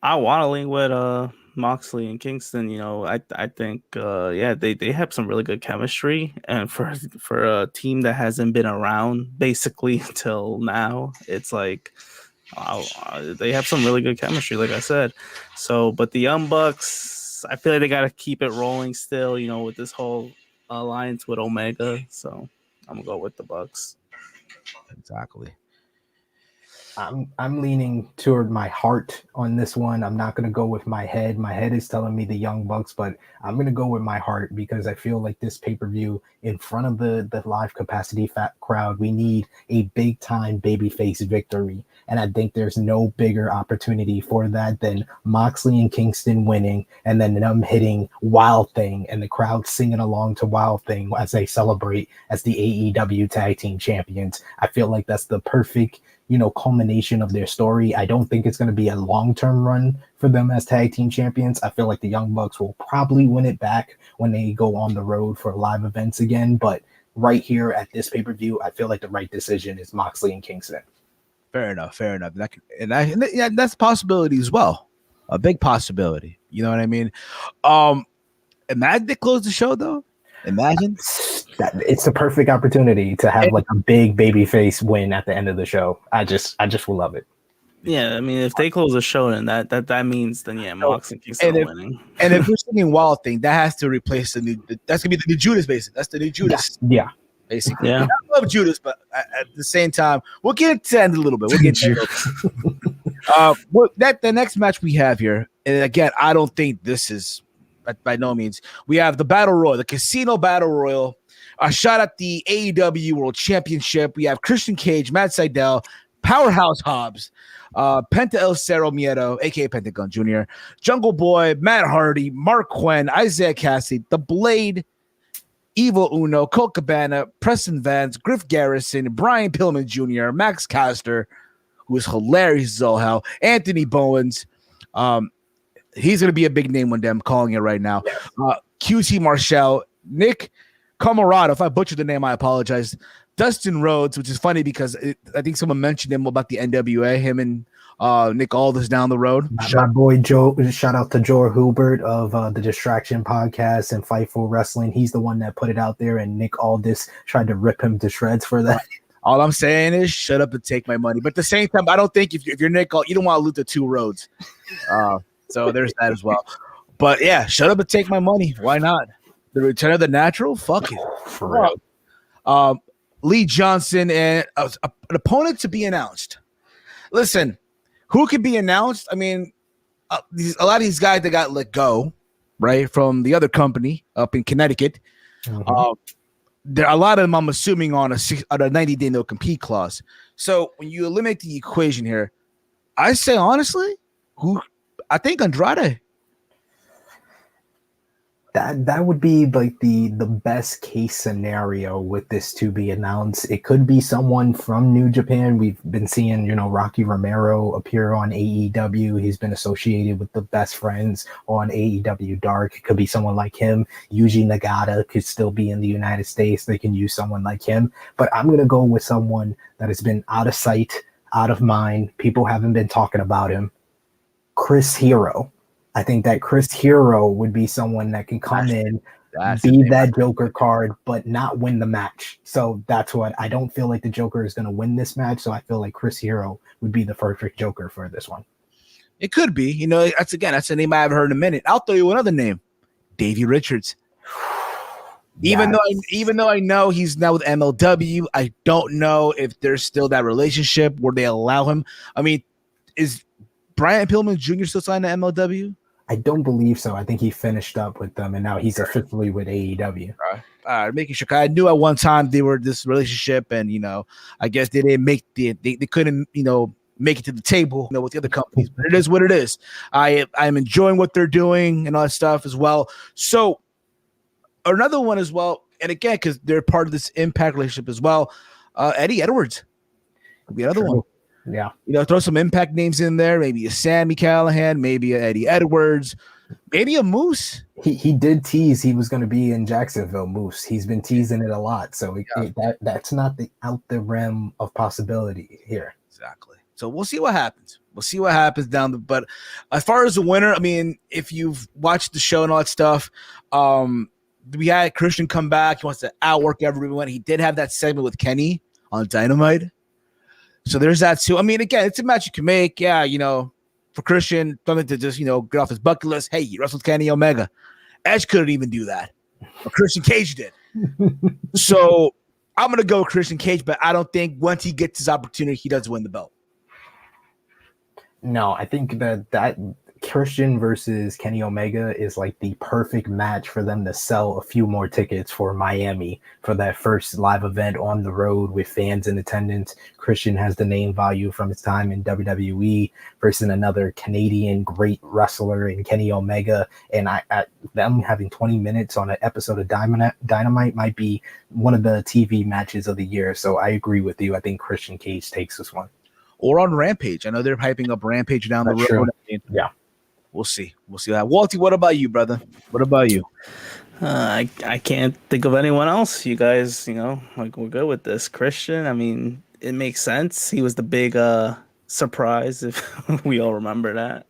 I want to link with Moxley and Kingston. I think they have some really good chemistry, and for a team that hasn't been around basically until now, it's like they have some really good chemistry, like I said. So, but the Young Bucks, I feel like they got to keep it rolling still, with this whole alliance with Omega. So I'm gonna go with the Bucks. Exactly. I'm leaning toward my heart on this one. I'm not going to go with my head. My head is telling me the Young Bucks, but I'm going to go with my heart because I feel like this pay-per-view in front of the live capacity fat crowd, we need a big time babyface victory. And I think there's no bigger opportunity for that than Moxley and Kingston winning and then them hitting Wild Thing and the crowd singing along to Wild Thing as they celebrate as the AEW tag team champions. I feel like that's the perfect culmination of their story. I don't think it's going to be a long-term run for them as tag team champions. I feel like the Young Bucks will probably win it back when they go on the road for live events again. But right here at this pay-per-view, I feel like the right decision is Moxley and Kingston. Fair enough. That's a possibility as well. A big possibility. You know what I mean? Imagine they close the show though. Imagine that it's the perfect opportunity to have like a big babyface win at the end of the show. I just will love it. Yeah, I mean, if they close the show, then that means Mox and Kingston are winning. And if we're singing Wild Thing, that has to replace that's gonna be the new Judas, basically. That's the new Judas. Yeah. Basically. Yeah. I love Judas, but at the same time, we'll get into it a little bit. The next match we have here, and again, I don't think this is by no means. We have the Battle Royal, the Casino Battle Royal, a shot at the AEW World Championship. We have Christian Cage, Matt Sydal, Powerhouse Hobbs, Penta El Cerro Miedo, aka Pentagon Jr., Jungle Boy, Matt Hardy, Mark Quinn, Isaiah Cassidy, The Blade, Evil Uno, Colt Cabana, Preston Vance, Griff Garrison, Brian Pillman Jr., Max Caster, who is hilarious as all hell, Anthony Bowens. He's going to be a big name one day. I'm calling it right now. QT Marshall, Nick Camarado. If I butchered the name, I apologize. Dustin Rhodes, which is funny because I think someone mentioned him about the NWA, him and Nick Aldis down the road. My boy Joe, shout out to Joe Hubert of the Distraction Podcast and Fightful Wrestling. He's the one that put it out there, and Nick Aldis tried to rip him to shreds for that. All I'm saying is shut up and take my money. But at the same time, I don't think if you're Nick, you don't want to lose the two roads. So there's that as well. But yeah, shut up and take my money. Why not? The Return of the Natural? Fuck it. For real. Lee Johnson and an opponent to be announced. Listen, who could be announced? I mean, a lot of these guys that got let go, right, from the other company up in Connecticut. Mm-hmm. There are a lot of them, I'm assuming, on a 90-day no compete clause. So when you eliminate the equation here, I say honestly, I think Andrade. That would be like the best case scenario with this to be announced. It could be someone from New Japan. We've been seeing, Rocky Romero appear on AEW. He's been associated with the Best Friends on AEW Dark. It could be someone like him. Yuji Nagata could still be in the United States. They can use someone like him. But I'm going to go with someone that has been out of sight, out of mind. People haven't been talking about him. Chris Hero. I think that Chris Hero would be someone that can come in, be that Joker card, but not win the match. So that's what I don't feel like the Joker is going to win this match. So I feel like Chris Hero would be the perfect Joker for this one. It could be. That's a name I haven't heard in a minute. I'll throw you another name, Davey Richards. Even though I know he's now with MLW, I don't know if there's still that relationship where they allow him. I mean, is Brian Pillman Jr. still signed to MLW? I don't believe so. I think he finished up with them, and now he's officially with AEW. All right, making sure. I knew at one time they were this relationship, and I guess they didn't make they couldn't make it to the table with the other companies. But it is what it is. I'm enjoying what they're doing and all that stuff as well. So another one as well, and again because they're part of this Impact relationship as well. Eddie Edwards could be another one. Yeah, throw some Impact names in there. Maybe a Sami Callihan, maybe a Eddie Edwards, maybe a Moose. He did tease he was going to be in Jacksonville. Moose. He's been teasing it a lot, so that's not out the realm of possibility here. Exactly. So we'll see what happens. We'll see what happens down the. But as far as the winner, I mean, if you've watched the show and all that stuff, we had Christian come back. He wants to outwork everyone. He did have that segment with Kenny on Dynamite. So there's that too. I mean, again, it's a match you can make. Yeah, for Christian, something to just, get off his bucket list. Hey, you wrestled Kenny Omega. Edge couldn't even do that. But Christian Cage did. So I'm going to go with Christian Cage, but I don't think once he gets his opportunity, he does win the belt. No, I think that Christian versus Kenny Omega is like the perfect match for them to sell a few more tickets for Miami for that first live event on the road with fans in attendance. Christian has the name value from his time in WWE versus another Canadian great wrestler in Kenny Omega. And them having 20 minutes on an episode of Dynamite might be one of the TV matches of the year. So I agree with you. I think Christian Cage takes this one. Or on Rampage. I know they're hyping up Rampage down the road. True. Yeah. We'll see. We'll see that. Walty, what about you, brother? What about you? I can't think of anyone else. You guys, we're good with this. Christian, I mean, it makes sense. He was the big surprise, if we all remember that.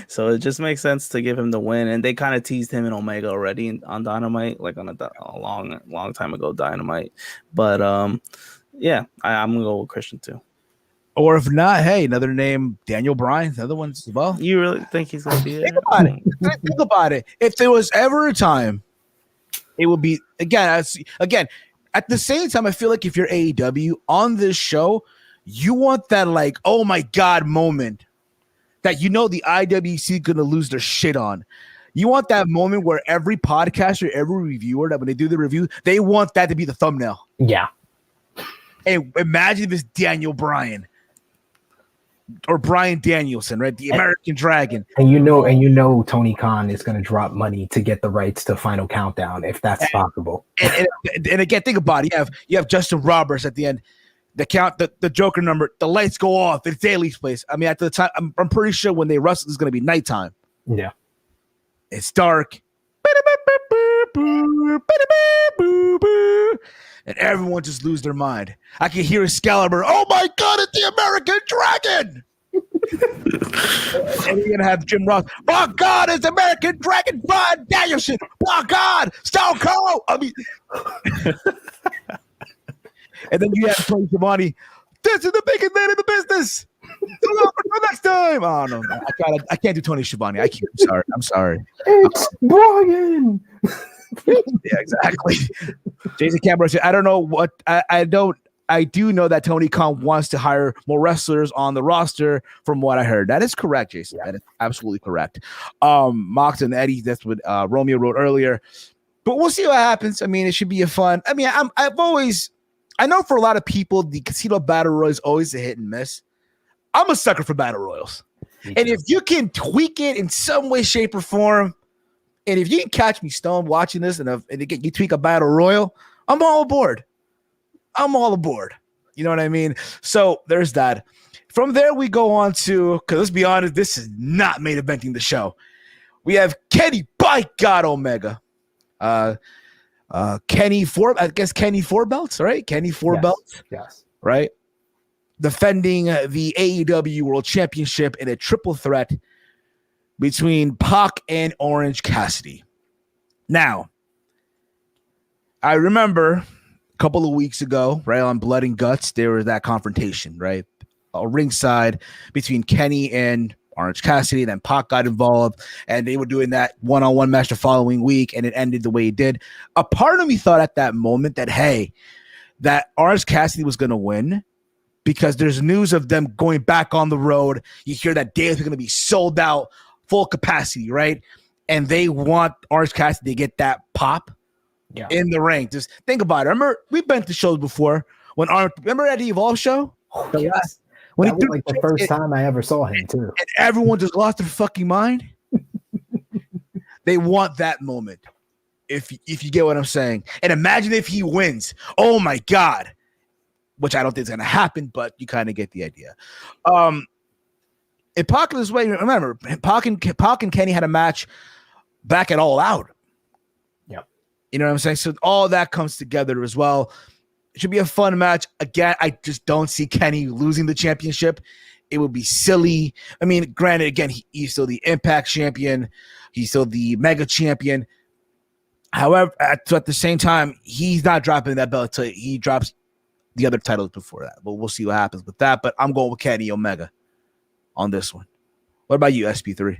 So it just makes sense to give him the win. And they kind of teased him and Omega already on Dynamite, like on a long time ago Dynamite. But yeah, I'm gonna go with Christian too. Or if not, hey, another name, Daniel Bryan, other ones as well. You really think he's going to be there? Think about it. If there was ever a time, it would be, again, at the same time, I feel like if you're AEW on this show, you want that like, oh my God moment that the IWC is going to lose their shit on. You want that moment where every podcaster, every reviewer, that when they do the review, they want that to be the thumbnail. Yeah. Hey, imagine if it's Daniel Bryan. or Bryan Danielson, right? The American Dragon. And you know Tony Khan is going to drop money to get the rights to Final Countdown if that's possible. And again, think about it. You have Justin Roberts at the end. The Joker number, the lights go off. It's Daly's place. I mean, at the time, I'm pretty sure when they wrestle, it's going to be nighttime. Yeah. It's dark. And everyone just lose their mind. I can hear Excalibur. Oh my God, it's the American Dragon. And you're going to have Jim Ross. Oh God, it's American Dragon. Bryan Danielson. Oh God, Stone Cold. I mean, and then you have Tony Schiavone. This is the biggest man in the business. Until next time. Oh no, I can't do Tony Schiavone. I'm sorry. It's Brian. Yeah, exactly. Jason Cameron said, I don't know what I do know that Tony Khan wants to hire more wrestlers on the roster from what I heard. That is correct, Jason. Yeah. That is absolutely correct. Mox and Eddie, that's what Romeo wrote earlier. But we'll see what happens. I mean, it should be a fun. I mean, I know for a lot of people, the Casino Battle Royal is always a hit and miss. I'm a sucker for Battle Royals. And if you can tweak it in some way, shape, or form, and if you can catch me stoned watching this and you tweak a Battle Royal, I'm all aboard. You know what I mean? So there's that. From there, we go on to, because let's be honest, this is not main eventing the show. We have Kenny, by God, Omega. Kenny four belts, right? Kenny four belts. Yes. Right? Defending the AEW World Championship in a triple threat between Pac and Orange Cassidy. Now, I remember a couple of weeks ago, right, on Blood and Guts, there was that confrontation, right? A ringside between Kenny and Orange Cassidy, then Pac got involved, and they were doing that one-on-one match the following week, and it ended the way it did. A part of me thought at that moment that, hey, that Orange Cassidy was going to win because there's news of them going back on the road. You hear that Dave's going to be sold out, full capacity, right? And they want Orange Cassidy to get that pop in the ring. Just think about it. Remember, we've been to shows before. Remember at the Evolve show? Oh, yes. When that was like the first time I ever saw him, too. And everyone just lost their fucking mind. They want that moment, if you get what I'm saying. And imagine if he wins. Oh, my God. Which I don't think is going to happen, but you kind of get the idea. In Pac way, remember, Pac and Kenny had a match back at All Out. Yep. You know what I'm saying? So all that comes together as well. It should be a fun match. Again, I just don't see Kenny losing the championship. It would be silly. I mean, granted, again, he's still the Impact champion. He's still the Mega champion. However, at the same time, he's not dropping that belt until he drops the other titles before that. But we'll see what happens with that. But I'm going with Kenny Omega on this one. What about you, SP3?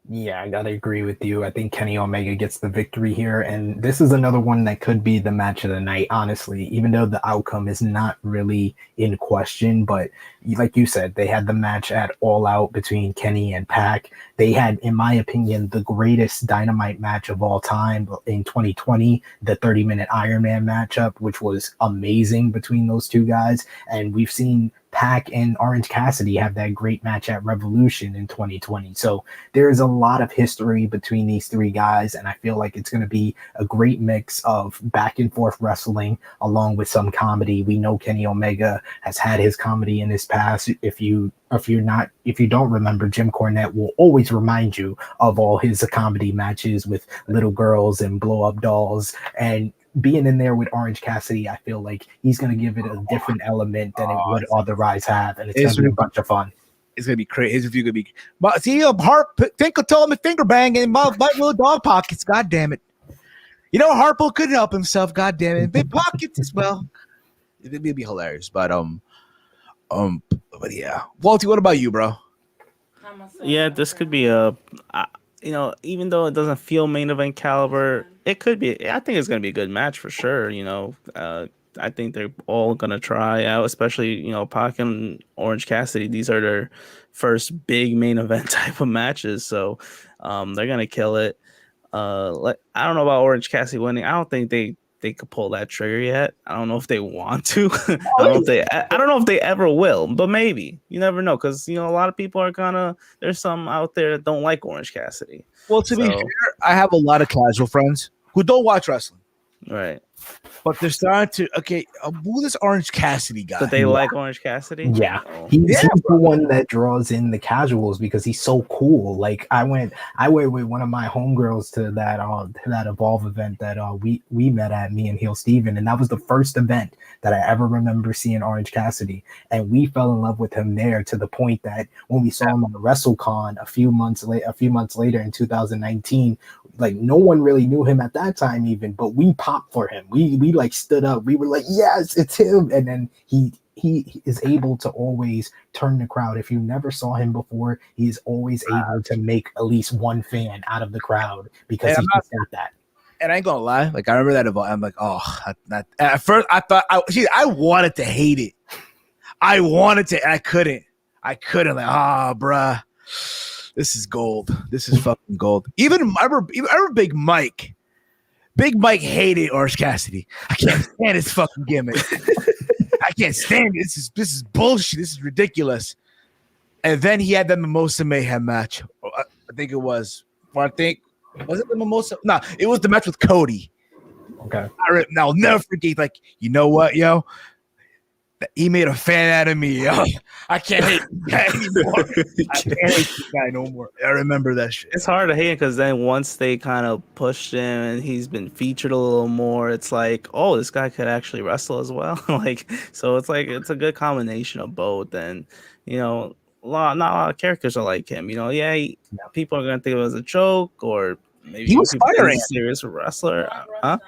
Yeah, I gotta agree with you. I think Kenny Omega gets the victory here, and this is another one that could be the match of the night, honestly, even though the outcome is not really in question. But like you said, they had the match at All Out between Kenny and Pac. They had, in my opinion, the greatest Dynamite match of all time in 2020, the 30-minute Iron Man matchup, which was amazing between those two guys. And we've seen Pac and Orange Cassidy have that great match at Revolution in 2020. So there is a lot of history between these three guys, and I feel like it's going to be a great mix of back and forth wrestling along with some comedy. We know Kenny Omega has had his comedy in his past. If you don't remember, Jim Cornette will always remind you of all his comedy matches with little girls and blow up dolls, and being in there with Orange Cassidy, I feel like he's going to give it a different element than it would otherwise have, and it's going to be a bunch of fun. It's going to be crazy. His review going to be, but see, Finkel told him finger bang in my little dog pockets. God damn it! You know, Harpo couldn't help himself. God damn it, big pockets as well. It'd be hilarious, but yeah. Walty, what about you, bro? Yeah, this could be even though it doesn't feel main event caliber, it could be. I think it's going to be a good match for sure. I think they're all going to try out, especially, Pac and Orange Cassidy. These are their first big main event type of matches. So they're going to kill it. I don't know about Orange Cassidy winning. I don't think they they could pull that trigger yet. I don't know if they want to. I don't know if they ever will, but maybe. You never know, because a lot of people are there's some out there that don't like Orange Cassidy. Well, to be fair, I have a lot of casual friends who don't watch wrestling. Right. But they're starting to who this Orange Cassidy guy? But they like Orange Cassidy? Yeah. Oh. He's the one that draws in the casuals because he's so cool. Like I went with one of my homegirls to that Evolve event that we met at, me and Heel Steven, and that was the first event that I ever remember seeing Orange Cassidy. And we fell in love with him there to the point that when we saw him on the WrestleCon a few months later in 2019, like no one really knew him at that time even, but we popped for him. We like stood up. We were like, yes, it's him. And then he is able to always turn the crowd. If you never saw him before, he is always able to make at least one fan out of the crowd because he's got that. And I ain't gonna lie, like I remember that Evolve. I'm like, at first I thought I wanted to hate it. I wanted to, and I couldn't. Like, bruh. This is gold. This is fucking gold. Even I remember Big Mike. Big Mike hated Orange Cassidy. I can't stand his fucking gimmick. I can't stand it. This is bullshit. This is ridiculous. And then he had the Mimosa Mayhem match. I think it was. Was it the Mimosa? No, it was the match with Cody. Okay. I'll never forget. Like, you know what, yo? He made a fan out of me. Yo. I can't hate the guy anymore. I can't hate the guy no more. I remember that shit. It's hard to hate him because then once they kind of pushed him and he's been featured a little more, it's like, oh, this guy could actually wrestle as well. So it's like it's a good combination of both. And not a lot of characters are like him. People are gonna think it was a joke, or maybe he was Fire Ant, serious wrestler. Huh?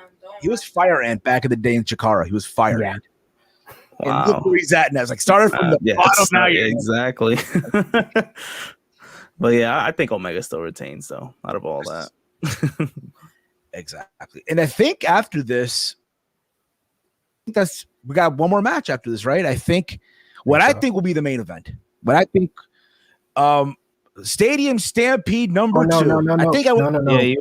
He was Fire Ant back in the day in Chikara. He was Fire Ant. Wow. And look where he's at now. It's like started from the bottom now. Exactly. But yeah, I think Omega still retains though, out of all that. Exactly. And I think after this, we got one more match after this, right? I think I think will be the main event. But I think Stadium Stampede number 2. No. Yeah, you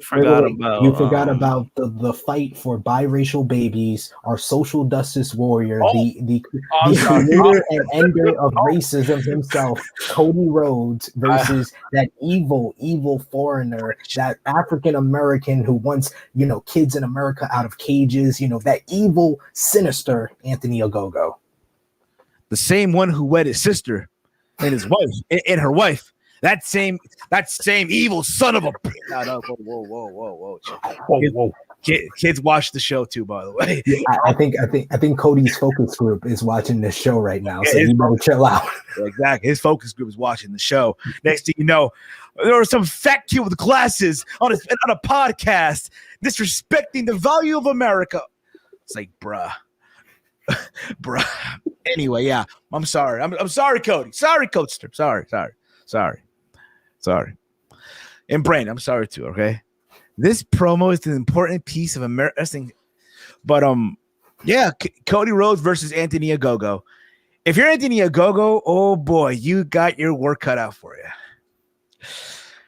forgot about the fight for biracial babies, our social justice warrior, the creator and ender of racism himself, Cody Rhodes, versus that evil foreigner, that African American who wants kids in America out of cages, that evil, sinister Anthony Ogogo, the same one who wed his sister and his wife and her wife. That same evil son of a. No, whoa. Kids watch the show too, by the way. I think Cody's focus group is watching this show right now, so you better chill out. Exactly, his focus group is watching the show. Next thing you know, there was some fat kid with glasses on a podcast disrespecting the value of America. It's like, bruh. Anyway, yeah, I'm sorry. I'm sorry, Cody. Sorry, Coaster. Sorry. And Brain, I'm sorry too, okay? This promo is an important piece of American. But Cody Rhodes versus Anthony Ogogo. If you're Anthony Ogogo, oh boy, you got your work cut out for you.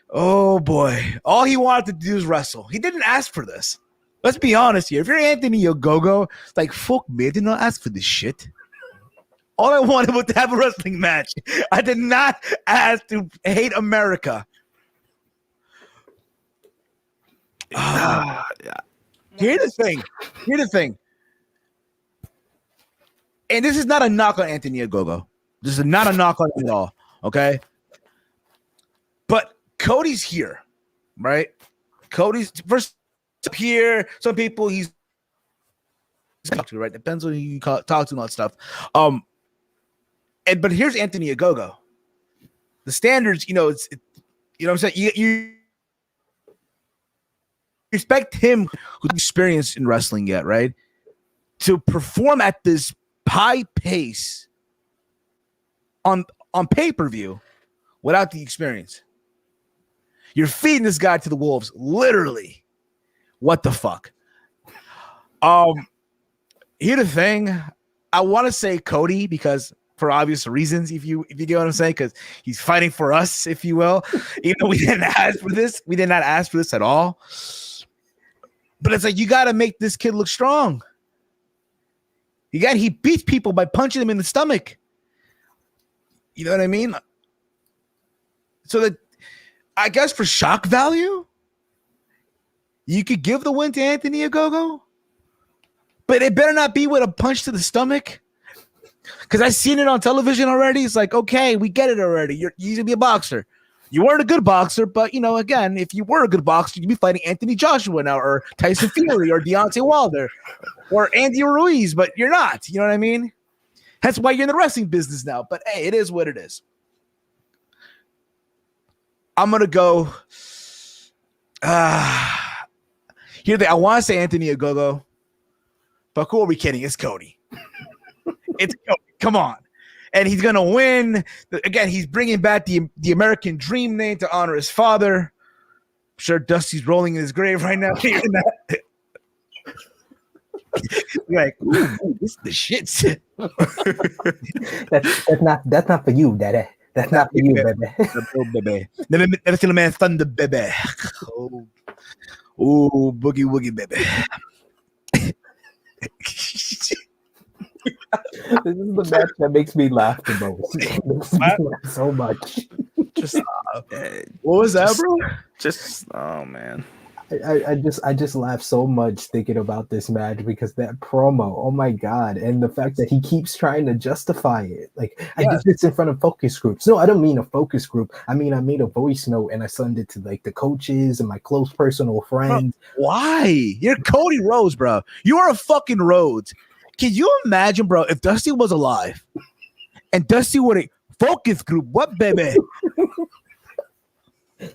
Oh boy. All he wanted to do is wrestle. He didn't ask for this. Let's be honest here. If you're Anthony Ogogo, like, fuck me, I did not ask for this shit. All I wanted was to have a wrestling match. I did not ask to hate America. Here's the thing. And this is not a knock on Anthony Ogogo. This is not a knock on him at all, okay? But Cody's here, right? Cody's first here. Some people he's talk to, right? Depends on who you talk to and all that stuff. But here's Anthony Ogogo. The standards, it's what I'm saying. You expect him who's experienced in wrestling yet, right? To perform at this high pace on pay-per-view without the experience. You're feeding this guy to the wolves, literally. What the fuck? Here's the thing. I want to say Cody because for obvious reasons, if you get what I'm saying, because he's fighting for us, if you will. Even though we didn't ask for this, we did not ask for this at all. But it's like, you got to make this kid look strong. He beats people by punching them in the stomach. You know what I mean? So that, I guess for shock value, you could give the win to Anthony Ogogo, but it better not be with a punch to the stomach. Because I've seen it on television already. It's like, okay, we get it already. You used to be a boxer. You weren't a good boxer, but, you know, again, if you were a good boxer, you'd be fighting Anthony Joshua now, or Tyson Fury, or Deontay Wilder, or Andy Ruiz, but you're not. You know what I mean? That's why you're in the wrestling business now. But, hey, it is what it is. I'm going to go. Here, I want to say Anthony Ogogo, but who are we kidding? It's Cody. It's Cody. Come on. And he's going to win. Again, he's bringing back the American Dream name to honor his father. I'm sure Dusty's rolling in his grave right now. Hearing that. Like, ooh, this is the shit. That's not for you, Daddy. That's not for you, baby. Never seen a man thunder, baby. Oh, boogie woogie, baby. This is the match that makes me laugh the most. It makes me laugh so much. Just what was that, bro? Just oh man. I just laugh so much thinking about this match because that promo, oh my god, and the fact that he keeps trying to justify it. Like, I did this in front of focus groups. No, I don't mean a focus group. I mean, I made a voice note and I sent it to like the coaches and my close personal friends. Bro, why? You're Cody Rhodes, bro. You are a fucking Rhodes. Can you imagine, bro, if Dusty was alive and Dusty would have focus group? What, baby?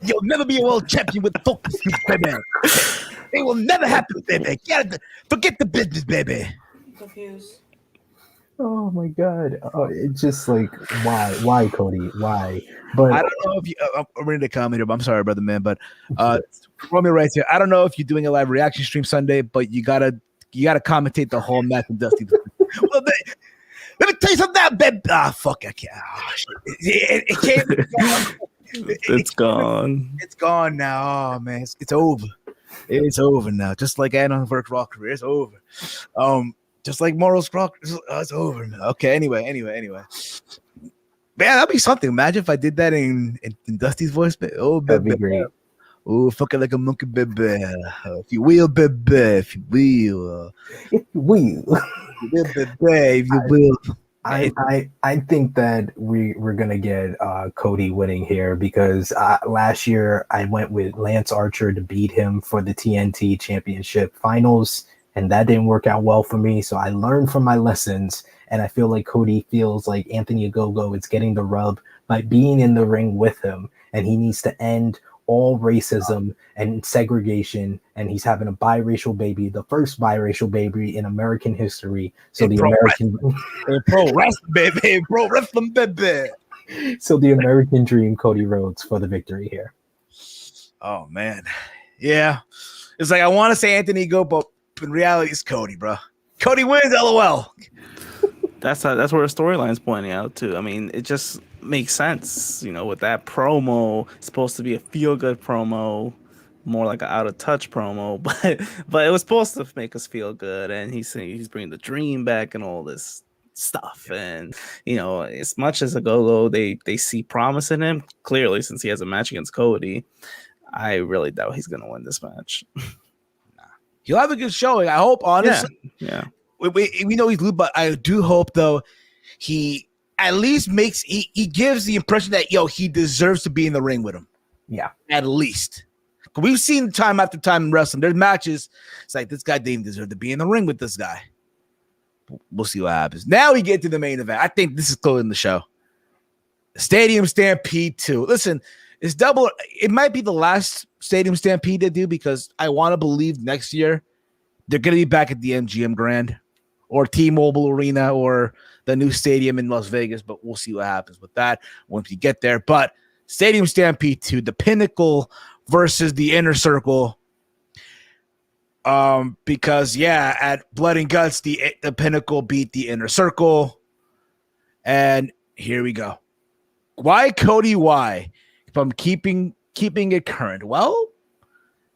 You'll never be a world champion with the focus group, baby. It will never happen, baby. Forget the business, baby. I'm confused. Oh my god! It's just like, why, Cody? Why? But I don't know if you. I'm ready to comment here, but I'm sorry, brother, man. But Romeo writes here. I don't know if you're doing a live reaction stream Sunday, but you gotta commentate the whole match with Dusty. Well, let me tell you something, baby. Fuck, I can't. Oh, shit. It can't. It's gone. It's gone now. Oh man, it's over. It's over now. Just like Adam Burke's Raw career, it's over. Just like Mauro's Raw, it's over now. Okay. Anyway. Man, that'd be something. Imagine if I did that in Dusty's voice. Oh, that'd baby. be great. Oh, fucking like a monkey, baby. If you will, baby. If you will. If you will. If you will. I think that we're gonna get Cody winning here because last year I went with Lance Archer to beat him for the TNT Championship Finals, and that didn't work out well for me. So I learned from my lessons, and I feel like Cody feels like Anthony Ogogo is getting the rub by being in the ring with him, and he needs to end all racism and segregation, and he's having a biracial baby, the first biracial baby in American history. So the American pro wrestling, baby. So the American Dream, Cody Rhodes, for the victory here. Oh man, yeah. It's like I want to say Anthony Go, but in reality, it's Cody, bro. Cody wins, LOL. That's where the storyline's pointing out too. I mean, it just makes sense, you know, with that promo. It's supposed to be a feel-good promo, more like an out-of-touch promo, but it was supposed to make us feel good. And he's bringing the dream back and all this stuff. And you know, as much as a Go-Go, they see promise in him. Clearly, since he has a match against Cody, I really doubt he's gonna win this match. He'll have a good showing. I hope, honestly. Yeah. We know he's good, but I do hope though he at least he gives the impression that he deserves to be in the ring with him. Yeah, at least. We've seen time after time in wrestling. There's matches. It's like this guy didn't deserve to be in the ring with this guy. We'll see what happens. Now we get to the main event. I think this is closing the show. Stadium Stampede 2. Listen, it's double. It might be the last Stadium Stampede they do because I want to believe next year they're going to be back at the MGM Grand or T-Mobile Arena or the new stadium in Las Vegas, but we'll see what happens with that once we get there. But Stadium Stampede 2, the Pinnacle versus the Inner Circle. Because at Blood and Guts, the Pinnacle beat the Inner Circle. And here we go. Why, Cody? Why? If I'm keeping it current, well,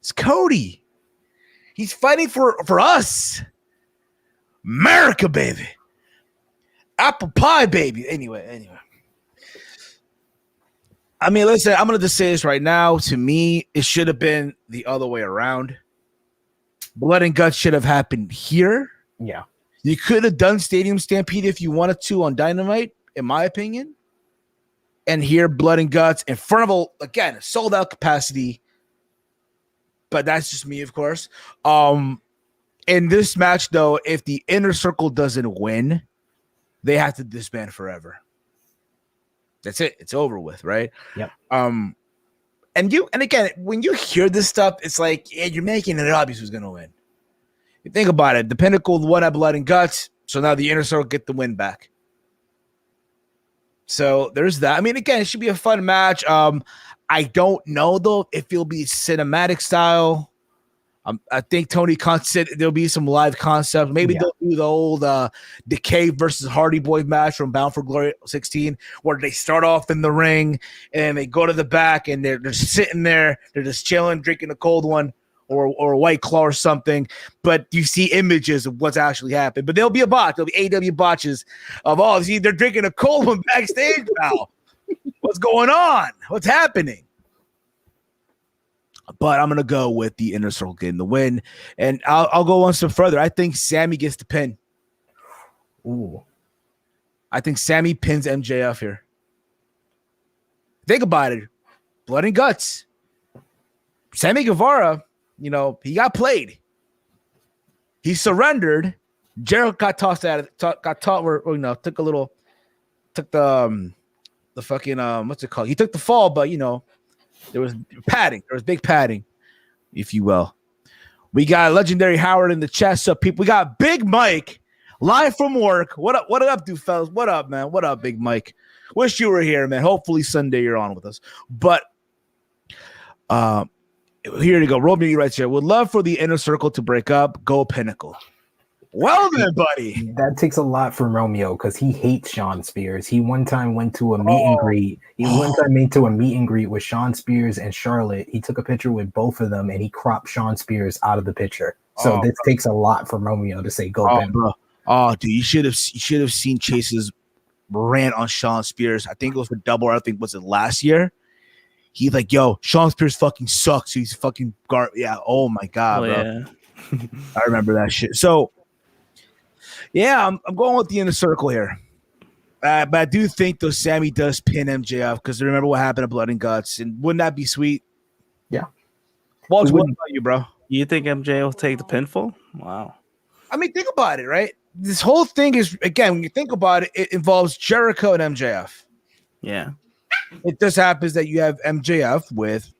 it's Cody. He's fighting for us. America, baby. Apple pie, baby. Anyway. I mean, listen, I'm going to just say this right now. To me, it should have been the other way around. Blood and Guts should have happened here. Yeah. You could have done Stadium Stampede if you wanted to on Dynamite, in my opinion. And here, Blood and Guts in front of, a sold-out capacity. But that's just me, of course. In this match, though, if the Inner Circle doesn't win, they have to disband forever. That's it. It's over with, right? Yep. And again, when you hear this stuff, it's like, yeah, you're making it obvious who's going to win. You think about it. The Pinnacle won at Blood and Guts, so now the Inner Circle get the win back. So there's that. I mean, again, it should be a fun match. I don't know, though, if it'll be cinematic style. I think Tony Khan said there'll be some live concepts. Maybe they'll do the old Decay versus Hardy Boy match from Bound for Glory 16, where they start off in the ring and they go to the back and they're just sitting there. They're just chilling, drinking a cold one or a White Claw or something. But you see images of what's actually happened. But there'll be a bot. There'll be AEW botches of see, they're drinking a cold one backstage now. What's going on? What's happening? But I'm going to go with the Inner Circle getting the win. And I'll go one step further. I think Sami gets the pin. Ooh. I think Sami pins MJF here. Think about it. Blood and Guts. Sammy Guevara, he got played. He surrendered. Jericho got tossed out of took the fucking what's it called? He took the fall, but there was padding. There was big padding, if you will. We got Legendary Howard in the chat. So people, we got Big Mike live from work. What up? What up, dude, fellas? What up, man? What up, Big Mike? Wish you were here, man. Hopefully Sunday you're on with us. But here you go. Romeo writes here. Would love for the Inner Circle to break up. Go Pinnacle. Well then, buddy. That takes a lot from Romeo because he hates Sean Spears. He one time went to a meet and greet. He one time went to a meet and greet with Sean Spears and Charlotte. He took a picture with both of them and he cropped Sean Spears out of the picture. So this takes a lot from Romeo to say go Pinnacle. Oh, dude, you should have seen Chase's rant on Sean Spears. I think it was for Double. I think was it last year. He's like, yo, Sean Spears fucking sucks. He's fucking yeah. Oh my god, bro. Yeah. I remember that shit. So. Yeah, I'm going with the Inner Circle here. But I do think, though, Sami does pin MJF because remember what happened at Blood and Guts. And wouldn't that be sweet? Yeah. Walsh, what about you, bro? You think MJF will take the pinfall? Wow. I mean, think about it, right? This whole thing is, again, when you think about it, it involves Jericho and MJF. Yeah. It just happens that you have MJF with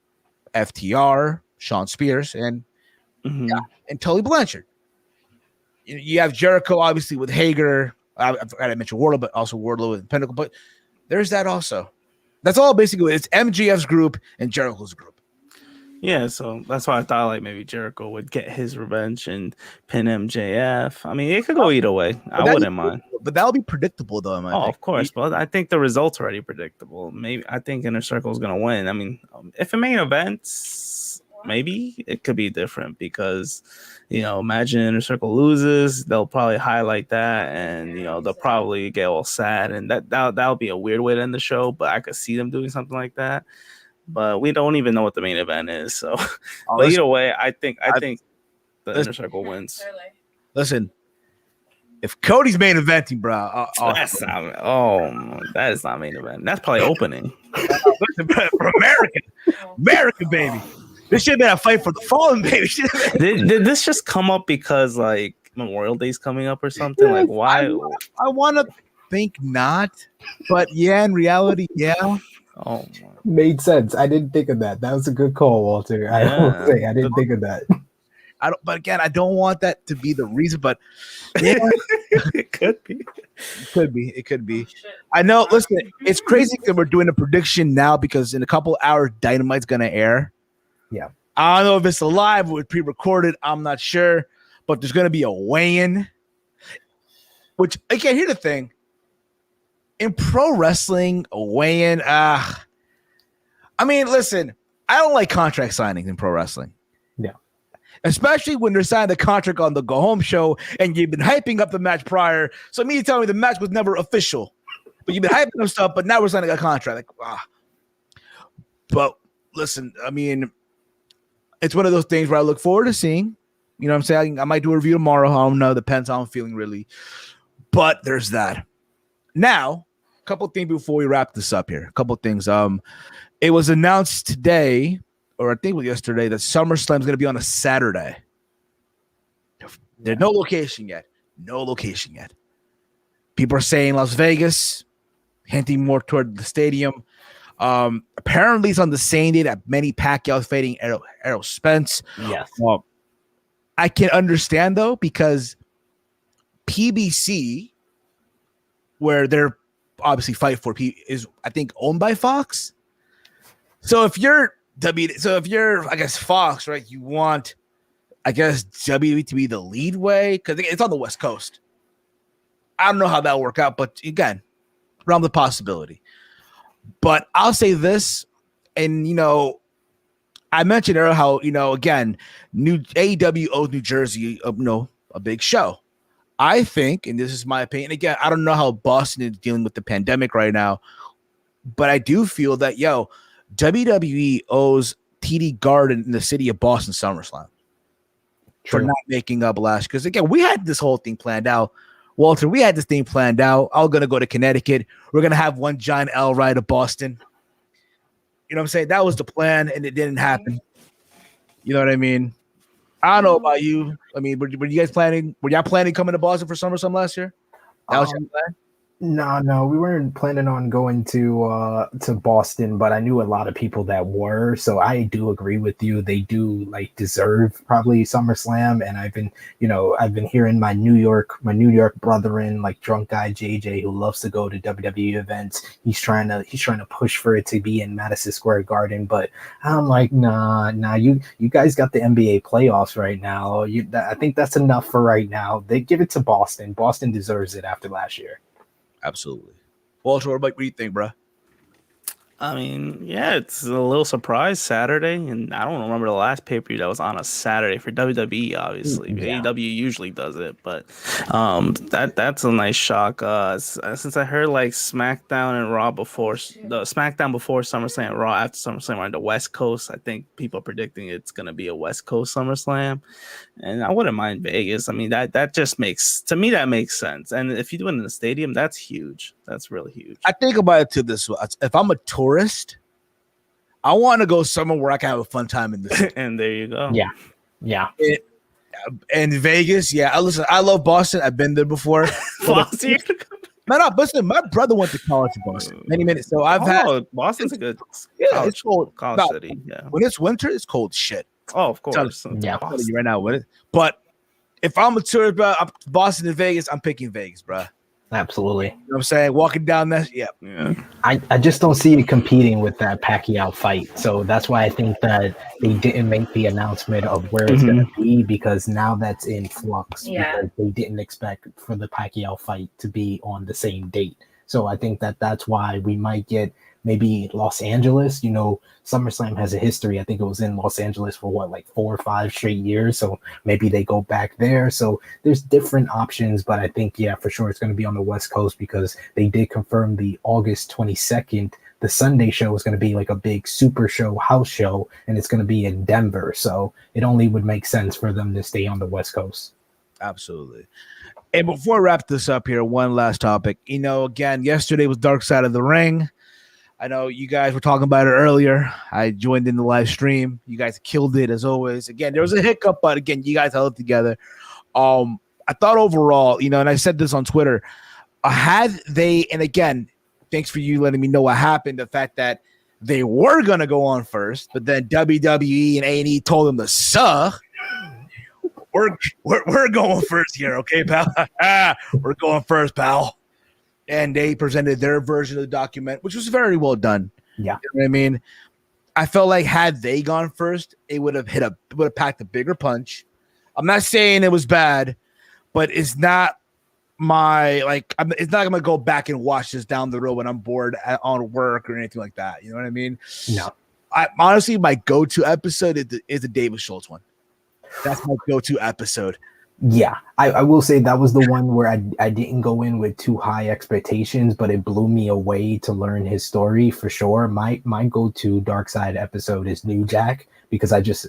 FTR, Sean Spears, and Tully Blanchard. You have Jericho, obviously, with Hager. I forgot I mentioned Wardlow, but also Wardlow with Pinnacle. But there's that also. That's all basically. It's MJF's group and Jericho's group. Yeah, so that's why I thought like maybe Jericho would get his revenge and pin MJF. I mean, it could go either way. I wouldn't mind. But that'll be predictable, though. Of course. But I think the result's already predictable. Maybe I think Inner Circle is going to win. I mean, if it main events, maybe it could be different because, imagine Inner Circle loses, they'll probably highlight that and, they'll probably get all sad. And that'll be a weird way to end the show, but I could see them doing something like that. But we don't even know what the main event is. So, but either way, I think the Inner Circle wins. Listen, if Cody's main eventing, bro, that is not main event. That's probably opening. For American, baby. This should have been a fight for the fallen, baby. Did this just come up because like Memorial Day's coming up or something? Like why? I want to think not, but yeah, in reality, yeah. Oh, made sense. I didn't think of that. That was a good call, Walter. I don't say I didn't think of that. But again, I don't want that to be the reason. But yeah, it could be. It could be. I know. Listen, it's crazy that we're doing a prediction now because in a couple hours, Dynamite's gonna air. Yeah. I don't know if it's live or pre-recorded. I'm not sure, but there's gonna be a weigh-in. Which again, here's the thing. In pro wrestling, a weigh-in, I mean, listen, I don't like contract signings in pro wrestling. Yeah. especially when they're signing the contract on the Go Home show and you've been hyping up the match prior. So me telling me the match was never official, but you've been hyping up stuff, but now we're signing a contract. Like, But listen, I mean, it's one of those things where I look forward to seeing. You know what I'm saying? I might do a review tomorrow. I don't know. Depends how I'm feeling, really. But there's that. Now, a couple things before we wrap this up here. A couple things. It was announced today, or I think it was yesterday, that SummerSlam is going to be on a Saturday. There's no location yet. No location yet. People are saying Las Vegas, hinting more toward the stadium. Apparently, it's on the same day that Manny Pacquiao fighting Errol Spence. Yes. Well, I can understand though, because PBC, where they're obviously fight for, is I think owned by Fox. So if you're I guess Fox, right? You want, I guess, WWE to be the lead way because it's on the West Coast. I don't know how that'll work out, but again, realm of possibility. But I'll say this, and I mentioned earlier how again, new AEW owes New Jersey a big show. I think, and this is my opinion. Again, I don't know how Boston is dealing with the pandemic right now, but I do feel that WWE owes TD Garden in the city of Boston SummerSlam for not making up last. Because again, we had this whole thing planned out. Walter, we had this thing planned out. I'm going to go to Connecticut. We're going to have one giant L ride to Boston. You know what I'm saying? That was the plan, and it didn't happen. You know what I mean? I don't know about you. I mean, were you guys planning? Were y'all planning coming to Boston for SummerSlam last year? That was your plan? No, we weren't planning on going to Boston, but I knew a lot of people that were, so I do agree with you. They do deserve probably SummerSlam, and I've been hearing my New York brethren, like drunk guy JJ, who loves to go to WWE events. He's trying to push for it to be in Madison Square Garden, but I'm like, nah, you guys got the NBA playoffs right now. I think that's enough for right now. They give it to Boston. Boston deserves it after last year. Absolutely. Walter, what do you think, bro? I mean, yeah, it's a little surprise Saturday, and I don't remember the last pay-per-view that was on a Saturday for WWE, obviously. Yeah. AEW usually does it, but that's a nice shock. Since I heard SmackDown and Raw before SummerSlam and Raw after SummerSlam are on the West Coast, I think people are predicting it's going to be a West Coast SummerSlam, and I wouldn't mind Vegas. I mean, that just makes sense, and if you do it in the stadium, that's huge. That's really huge. I think about it to this way. If I'm a tourist, I want to go somewhere where I can have a fun time in the city. And there you go. Yeah. And Vegas, listen, I love Boston. I've been there before. Boston. Listen, my brother went to college in Boston. Many minutes. So I've had Boston's a good it's cold. college city. Yeah. When it's winter, it's cold shit. Oh, of course. I'm telling you right now, but if I'm a tourist, bro, Boston and Vegas, I'm picking Vegas, bro. Absolutely. You know what I'm saying? Walking down that, yeah. I just don't see it competing with that Pacquiao fight. So that's why I think that they didn't make the announcement of where it's going to be, because now that's in flux. Yeah. Because they didn't expect for the Pacquiao fight to be on the same date. So I think that's why we might get maybe Los Angeles. SummerSlam has a history. I think it was in Los Angeles for 4 or 5 straight years. So maybe they go back there. So there's different options, but I think, for sure it's going to be on the West Coast, because they did confirm the August 22nd. The Sunday show is going to be like a big super show, house show, and it's going to be in Denver. So it only would make sense for them to stay on the West Coast. Absolutely. And before I wrap this up here, one last topic. Again, yesterday was Dark Side of the Ring. I know you guys were talking about it earlier. I joined in the live stream. You guys killed it as always. Again, there was a hiccup, but again, you guys held it together. I thought overall, and I said this on Twitter, and again, thanks for you letting me know what happened. The fact that they were going to go on first, but then WWE and A&E told them to suck. We're going first here, okay, pal? We're going first, pal. And they presented their version of the document, which was very well done. Yeah. You know what I mean? I felt like had they gone first, it would have packed a bigger punch. I'm not saying it was bad, but it's not it's not going to go back and watch this down the road when I'm bored on work or anything like that. You know what I mean? No. Honestly, my go-to episode is the David Schultz one. That's my go-to episode. Yeah, I will say that was the one where I didn't go in with too high expectations, but it blew me away to learn his story for sure. My go-to Dark Side episode is New Jack, because I just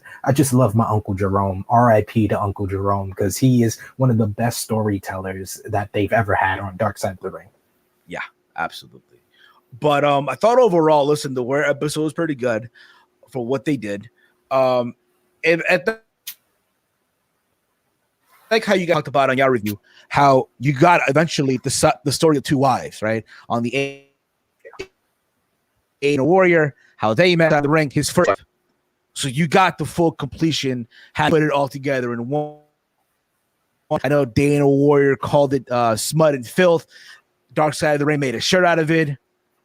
love my Uncle Jerome. R.I.P. to Uncle Jerome, because he is one of the best storytellers that they've ever had on Dark Side of the Ring. Yeah, absolutely. But I thought overall, listen, the Ware episode was pretty good for what they did. And at the like how you talked about on your review, how you got eventually the story of two wives, right? On the a Warrior, how they met on the ring, his first. So you got the full completion, had to put it all together in one. I know Dana Warrior called it smut and filth. Dark Side of the Ring made a shirt out of it.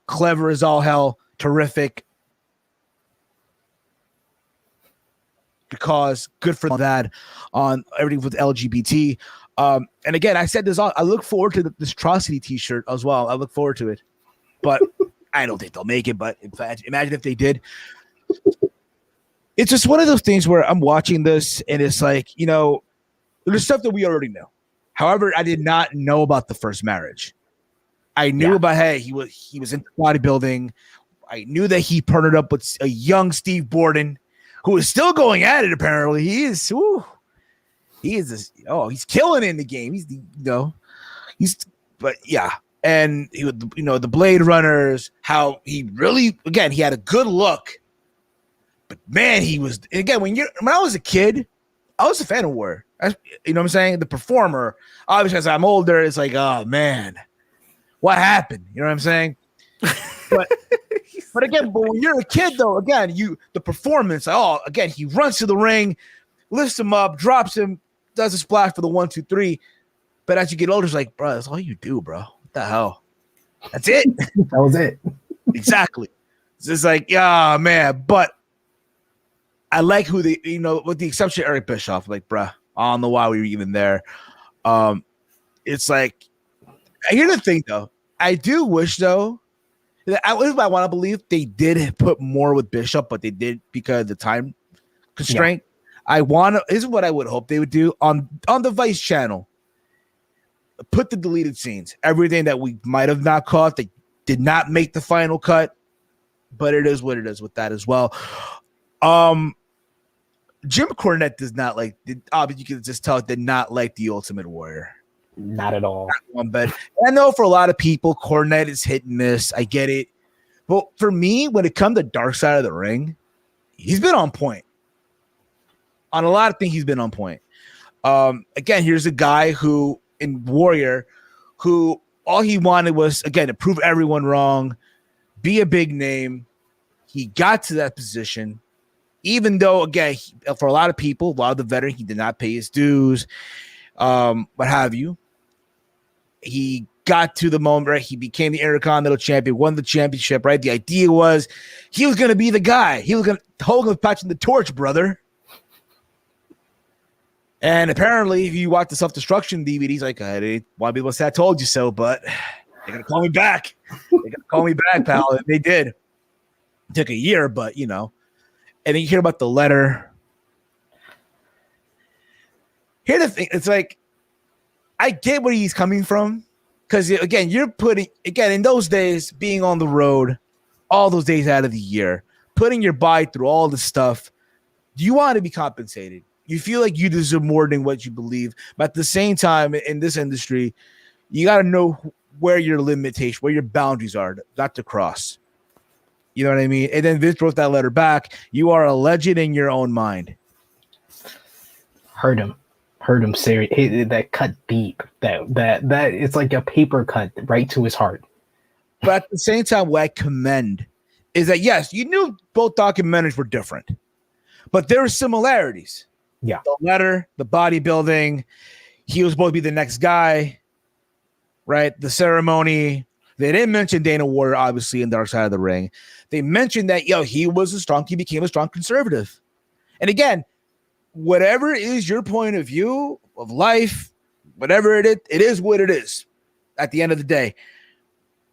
Clever as all hell. Terrific. Because good for that on everything with LGBT. And again, I said this all. I look forward to this atrocity t-shirt as well. I look forward to it. But I don't think they'll make it. But in fact, imagine if they did. It's just one of those things where I'm watching this and it's like, you know, there's stuff that we already know. However, I did not know about the first marriage. I knew about, hey, he was into bodybuilding. I knew that he partnered up with a young Steve Borden, who is still going at it. Apparently, he's killing it in the game. But yeah, and he would, the Blade Runners. How he really, again, he had a good look, but man, he was again when I was a kid, I was a fan of War. You know what I'm saying? The performer. Obviously, as I'm older, it's like, oh man, what happened? You know what I'm saying? But again, when you're a kid, though, again, the performance. Oh, again, he runs to the ring, lifts him up, drops him, does a splash for the 1, 2, 3. But as you get older, it's like, bro, that's all you do, bro. What the hell? That's it. That was it. Exactly. It's just like, yeah, man. But I like who they, with the exception of Eric Bischoff, like, bro, I don't know why we were even there. It's like, here's the thing, though. I do wish, though. I want to believe they did put more with Bishop, but they did because of the time constraint. Yeah. This is what I would hope they would do on the Vice channel. Put the deleted scenes, everything that we might have not caught, they did not make the final cut, but it is what it is with that as well. Jim Cornette does not obviously you can just tell did not like the Ultimate Warrior. Not at all. But I know for a lot of people, Cornette is hit and miss. I get it. But for me, when it comes to Dark Side of the Ring, he's been on point. On a lot of things, he's been on point. Again, here's a guy who, in Warrior, who all he wanted was, again, to prove everyone wrong, be a big name. He got to that position, even though, again, for a lot of people, a lot of the veterans, he did not pay his dues, what have you. He got to the moment, right? He became the Intercontinental Champion, won the championship, right? The idea was he was going to be the guy. Hogan was patching the torch, brother. And apparently, if you watch the Self-Destruction DVD, he's like, I didn't want to be able to say I told you so, but they're going to call me back. They're going to call me back, pal. And they did. It took a year, but, And then you hear about the letter. Here's the thing. It's like, I get where he's coming from. Because, again, in those days, being on the road, all those days out of the year, putting your body through all this stuff, do you want to be compensated? You feel like you deserve more than what you believe. But at the same time, in this industry, you got to know where your limitations, where your boundaries are, not to cross. You know what I mean? And then Vince wrote that letter back. You are a legend in your own mind. Hurt him serious. That cut deep. That it's like a paper cut right to his heart. But at the same time, what I commend is that, yes, you knew both documentaries were different, but there were similarities. Yeah. The letter, the bodybuilding, he was supposed to be the next guy, right? The ceremony. They didn't mention Dana Warrior, obviously, in Dark Side of the Ring. They mentioned that, he became a strong conservative. And again, whatever is your point of view of life, whatever it is what it is at the end of the day.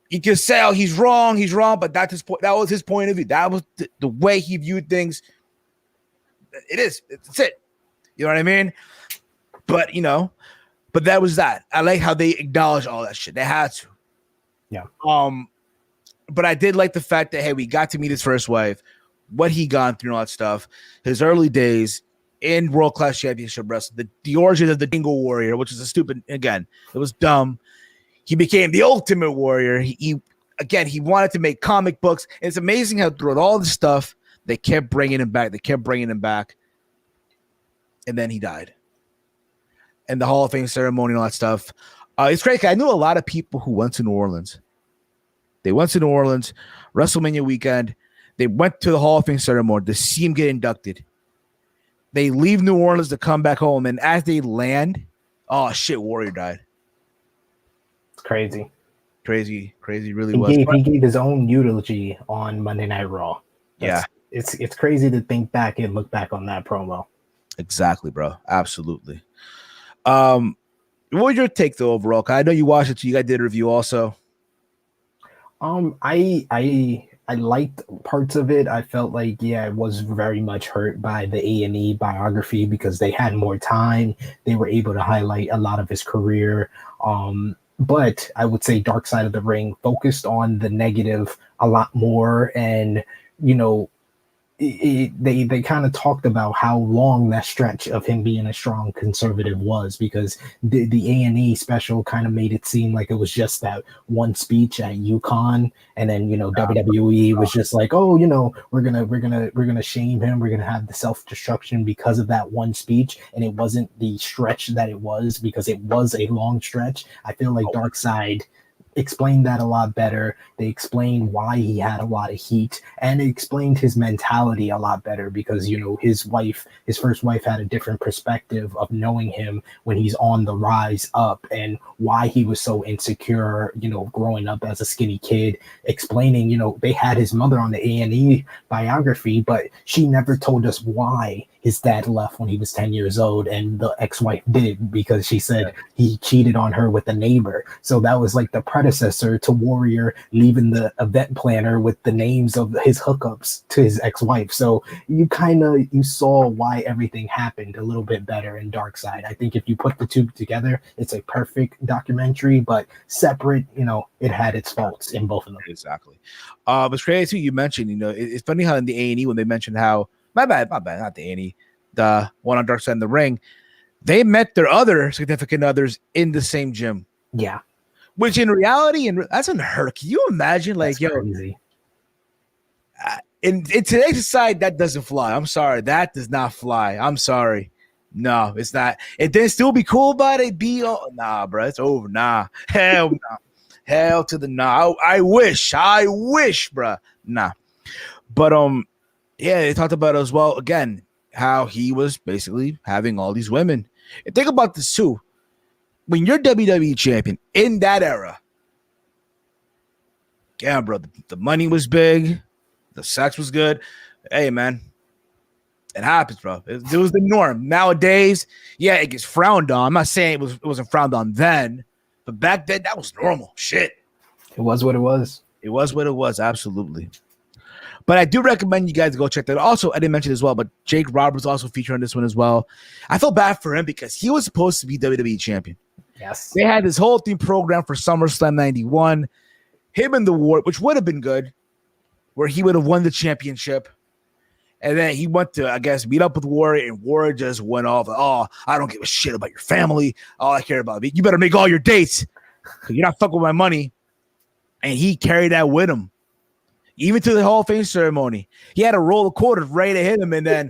You can say, oh, he's wrong, but that's his point. That was his point of view. That was the way he viewed things. It is. It's it. You know what I mean? But but that was that. I like how they acknowledge all that shit. They had to. Yeah. But I did like the fact that, hey, we got to meet his first wife, what he gone through and all that stuff, his early days in World Class Championship Wrestling, the origin of the Dingle Warrior, which is a stupid, again, it was dumb. He became the Ultimate Warrior. He wanted to make comic books. And it's amazing how throughout all the stuff, they kept bringing him back. And then he died. And the Hall of Fame ceremony and all that stuff. It's crazy. I knew a lot of people who went to New Orleans. They went to New Orleans, WrestleMania weekend. They went to the Hall of Fame ceremony to see him get inducted. They leave New Orleans to come back home. And as they land, oh, shit, Warrior died. It's crazy. Crazy, really He was. He gave his own eulogy on Monday Night Raw. It's crazy to think back and look back on that promo. Exactly, bro. Absolutely. What was your take though overall? I know you watched it, so you guys did a review also. I liked parts of it. I felt like, I was very much hurt by the A&E biography because they had more time. They were able to highlight a lot of his career. But I would say Dark Side of the Ring focused on the negative a lot more. And, they kind of talked about how long that stretch of him being a strong conservative was, because the A&E special kind of made it seem like it was just that one speech at UConn, and then WWE was just like, oh, we're gonna shame him, we're gonna have the self-destruction because of that one speech, and it wasn't the stretch that it was, because it was a long stretch. I feel like Dark Side explained that a lot better. They explained why he had a lot of heat, and it explained his mentality a lot better, because his first wife had a different perspective of knowing him when he's on the rise up, and why he was so insecure growing up as a skinny kid, explaining they had his mother on the A&E biography, but she never told us why his dad left when he was 10 years old, and the ex-wife did, because she said he cheated on her with a neighbor. So that was like the predecessor to Warrior leaving the event planner with the names of his hookups to his ex-wife. So you saw why everything happened a little bit better in Dark Side. I think if you put the two together, it's a perfect documentary, but separate, it had its faults in both of them. Exactly. It's crazy you mentioned, it's funny how in the A&E when they mentioned how, my bad, not the A&E, the one on Dark Side of the Ring, they met their other significant others in the same gym. Yeah. Which in reality, and that's unheard. Can you imagine, like, that's crazy. In today's society, that doesn't fly. I'm sorry, that does not fly. I'm sorry. No, it's not. It then still be cool about it. Nah, bro, it's over. Nah, hell no. Hell to the nah. I wish, bro. Nah. But yeah, they talked about it as well. Again, how he was basically having all these women. And think about this too. When you're WWE champion in that era, yeah, bro, the money was big, the sex was good. Hey, man, it happens, bro. It was the norm. Nowadays, yeah, it gets frowned on. I'm not saying it wasn't frowned on then, but back then that was normal. Shit. It was what it was. It was what it was. Absolutely. But I do recommend you guys go check that. Also, I didn't mention it as well, but Jake Roberts also featured on this one as well. I feel bad for him because he was supposed to be WWE champion. Yes. They had this whole thing programmed for SummerSlam 91. Him and the War, which would have been good, where he would have won the championship. And then he went to, I guess, meet up with Warrior, and Warrior just went off. Oh, I don't give a shit about your family. All I care about, you better make all your dates because you're not fucking with my money. And he carried that with him. Even to the Hall of Fame ceremony. He had to roll the quarters ready to hit him, and then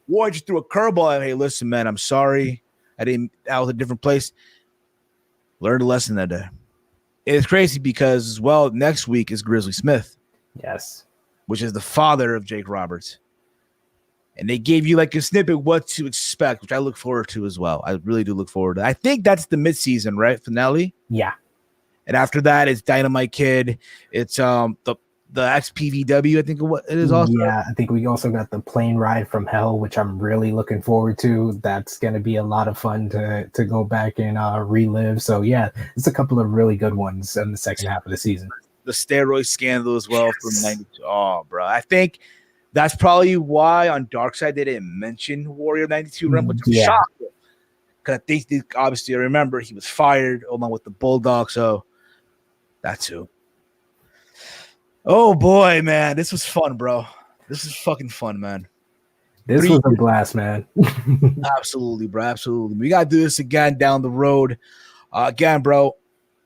Warrior just threw a curveball. Hey, listen, man, I'm sorry. I was a different place. Learned a lesson that day. It's crazy because, well, next week is Grizzly Smith. Yes. Which is the father of Jake Roberts. And they gave you like a snippet what to expect, which I look forward to as well. I really do look forward to. I think that's the midseason, right? Finale? Yeah. And after that, it's Dynamite Kid. It's the XPVW, I think it is also. Yeah, I think we also got the Plane Ride from Hell, which I'm really looking forward to. That's going to be a lot of fun to go back and relive. So, yeah, it's a couple of really good ones in the second half of the season. The steroid scandal as well from 92. Oh, bro. I think That's probably why on Dark Side they didn't mention Warrior 92 Rim, which is shocking. Because I think obviously I remember he was fired along with the Bulldog, so that's who. Oh boy, man, this was fun, bro. This is fucking fun, man. This was a blast, man. Absolutely, bro. Absolutely. We gotta do this again down the road. Again, bro,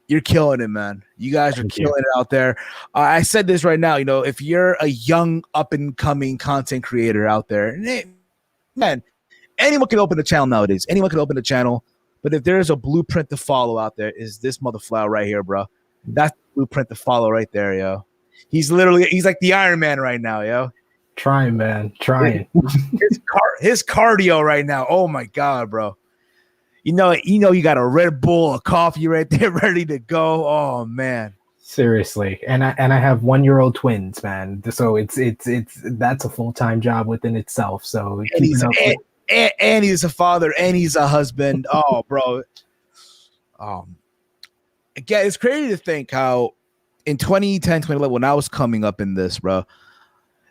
you're killing it, man. You guys are killing it out there. I said this right now. You know, if you're a young, up and coming content creator out there, man, anyone can open a channel nowadays. Anyone can open a channel. But if there's a blueprint to follow out there, is this motherflower right here, bro? That's the blueprint to follow right there, yo. He's like the Iron Man right now, yo. Trying, man. Trying. His cardio right now. Oh my God, bro. You know, you got a Red Bull, a coffee right there, ready to go. Oh man. Seriously. And I have 1-year-old twins, man. So it's that's a full-time job within itself. So and he's a father and he's a husband. Oh, bro. Again, it's crazy to think how in 2010, 2011, when I was coming up in this, bro,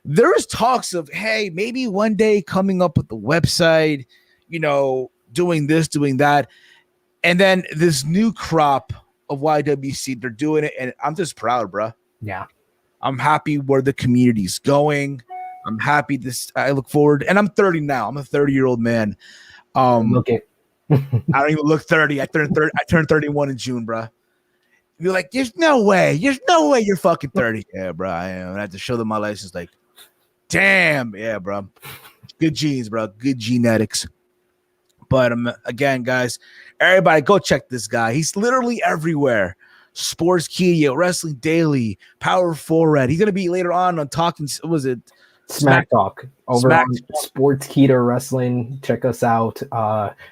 there was talks of, hey, maybe one day coming up with the website, you know, doing this, doing that. And then this new crop of YWC, they're doing it. And I'm just proud, bro. Yeah. I'm happy where the community's going. I'm happy I look forward. And I'm 30 now. I'm a 30-year-old man. I don't even look 30. I turned 31 in June, bro. You're like, there's no way you're fucking 30. Yeah, bro. I am. I have to show them my license. Like, damn. Yeah, bro. Good genes, bro. Good genetics. But again, guys, everybody go check this guy. He's literally everywhere. Sportskeeda, Wrestling Daily, Power Forward. He's going to be later on Talking, what was it? Smack Talk over on Sportskeeda Wrestling. Check us out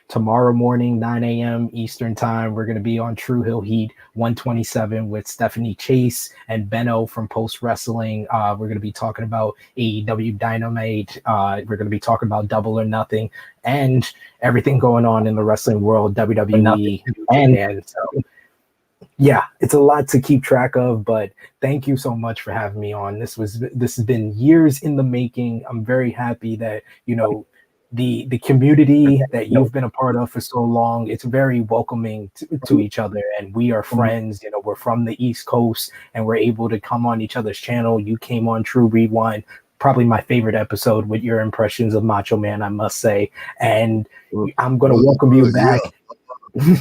tomorrow morning, 9 a.m. Eastern time. We're going to be on Tru Heel Heat 127 with Stephanie Chase and Benno from Post Wrestling. We're going to be talking about AEW Dynamite. We're going to be talking about Double or Nothing and everything going on in the wrestling world, WWE. And so, yeah, it's a lot to keep track of, but thank you so much for having me on. This has been years in the making. I'm very happy that, you know, the community that you've been a part of for so long, it's very welcoming to each other, and we are friends. You know, we're from the East Coast and we're able to come on each other's channel. You came on True Rewind, probably my favorite episode with your impressions of Macho Man, I must say, and I'm going to welcome you back. Yeah.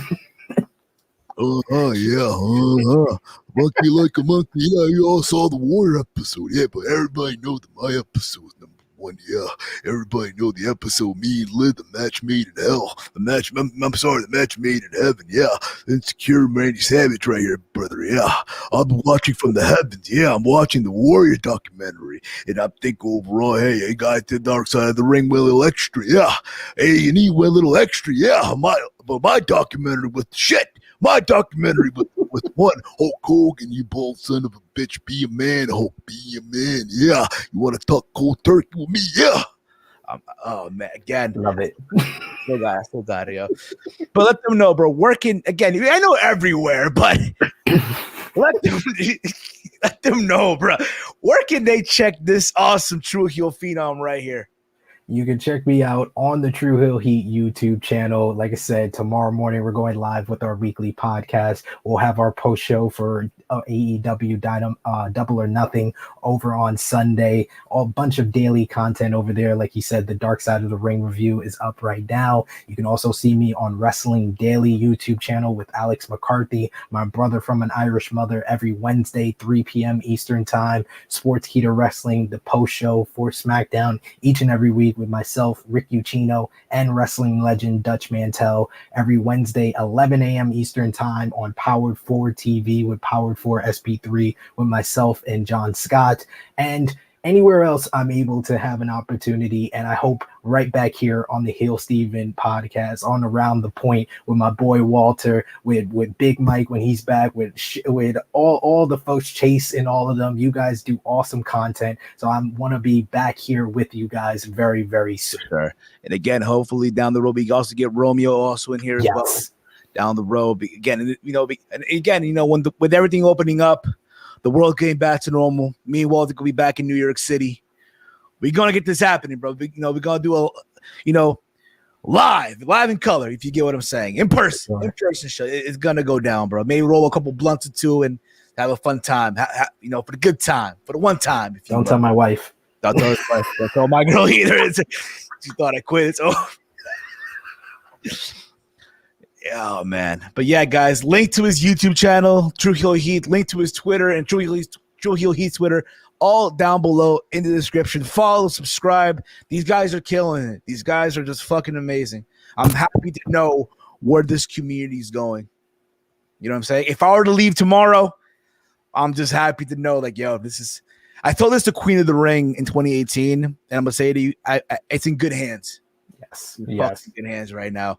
Monkey like a monkey. Yeah, you all saw the Warrior episode. Yeah, but everybody know that my episode is number one. Yeah, everybody know the episode me and Liv, the match made in hell. The match made in heaven. Yeah, Insecure Randy Savage right here, brother. Yeah, I've been watching from the heavens. Yeah, I'm watching the Warrior documentary, and I'm thinking overall, hey, I got the Dark Side of the Ring went a little extra. Yeah, hey, and he went a little extra. Yeah, my documentary was shit. My documentary with one Hulk Hogan, you bald son of a bitch, be a man, Hulk, be a man. Yeah, you want to talk cold turkey with me? Yeah. Oh man, again, love it. Still got it, yo. But let them know, bro. Working again. I know everywhere, but let them know, bro. Where can they check this awesome Tru Heel Phenom right here? You can check me out on the Tru Heel Heat YouTube channel. Like I said, tomorrow morning we're going live with our weekly podcast. We'll have our post show for AEW Double or Nothing over on Sunday. A bunch of daily content over there. Like you said, the Dark Side of the Ring review is up right now. You can also see me on Wrestling Daily YouTube channel with Alex McCarthy, my brother from an Irish mother, every Wednesday, 3 p.m. Eastern time. Sportskeeda Wrestling, the post show for SmackDown each and every week with myself, Rick Ucchino, and wrestling legend Dutch Mantel every Wednesday, 11 a.m. Eastern time on Powered 4 TV with Powered 4 SP3 with myself and John Scott. And anywhere else I'm able to have an opportunity, and I hope right back here on the Heel Steven podcast, on Around the Point with my boy Walter, with Big Mike when he's back, with all the folks, Chase and all of them. You guys do awesome content, so I want to be back here with you guys very, very soon. Sure. And again, hopefully down the road, we can also get Romeo also in here as well. Down the road, again, with everything opening up, the world getting back to normal, me and Walter could be back in New York City. we're gonna get this happening, bro. We're gonna do a, live in color, if you get what I'm saying, in person show. It's gonna go down, bro. Maybe roll a couple blunts or two and have a fun time. For the good time, for the one time. If you Don't tell my wife. Don't tell his wife. Don't tell my girl either. She thought I quit. It's over. Oh man, but yeah, guys, link to his YouTube channel, Tru Heel Heat. Link to his Twitter and Tru Heel Heat Twitter, all down below in the description. Follow, subscribe. These guys are killing it. These guys are just fucking amazing. I'm happy to know where this community is going. You know what I'm saying? If I were to leave tomorrow, I'm just happy to know, like, yo, this is. I told this to Queen of the Ring in 2018, and I'm gonna say to you, it's in good hands. Yes. Fucking good hands right now.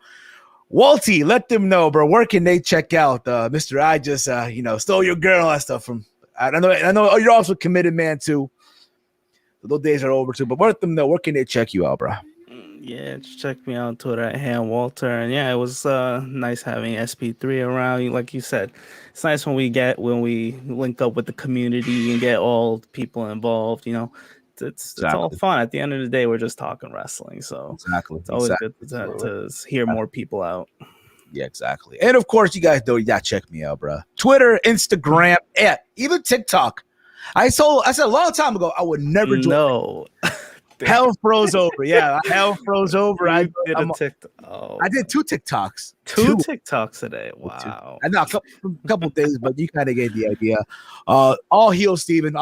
Walty, let them know, bro. Where can they check out, Mr. I just, stole your girl and stuff from. I know you're also a committed man too. Those days are over too. But let them know, where can they check you out, bro? Yeah, just check me out on Twitter at @Walter. And yeah, it was nice having SP3 around. Like you said, it's nice when we link up with the community and get all the people involved. It's all fun. At the end of the day, we're just talking wrestling. So it's always good to hear more people out. Yeah, exactly. And of course, you guys know you gotta check me out, bro. Twitter, Instagram, even TikTok. I said a long time ago I would never join. No. Hell froze over. Yeah, hell froze over. I did I did 2 TikToks. Two TikToks today. Wow. I know a couple days, but you kind of gave the idea. All heel Steven,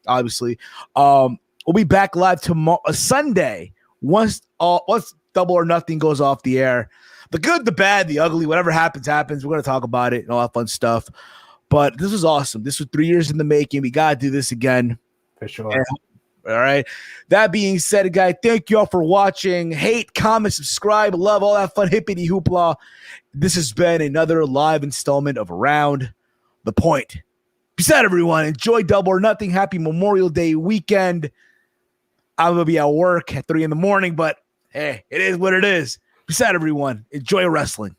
obviously. We'll be back live tomorrow, Sunday. Once Double or Nothing goes off the air. The good, the bad, the ugly, whatever happens. We're gonna talk about it and all that fun stuff. But this was awesome. This was 3 years in the making. We gotta do this again. For sure. All right. That being said, guys, thank you all for watching. Hate, comment, subscribe, love, all that fun hippity hoopla. This has been another live installment of Around the Point. Peace out, everyone. Enjoy Double or Nothing. Happy Memorial Day weekend. I'm gonna be at work at 3 a.m, but hey, it is what it is. Peace out, everyone. Enjoy wrestling.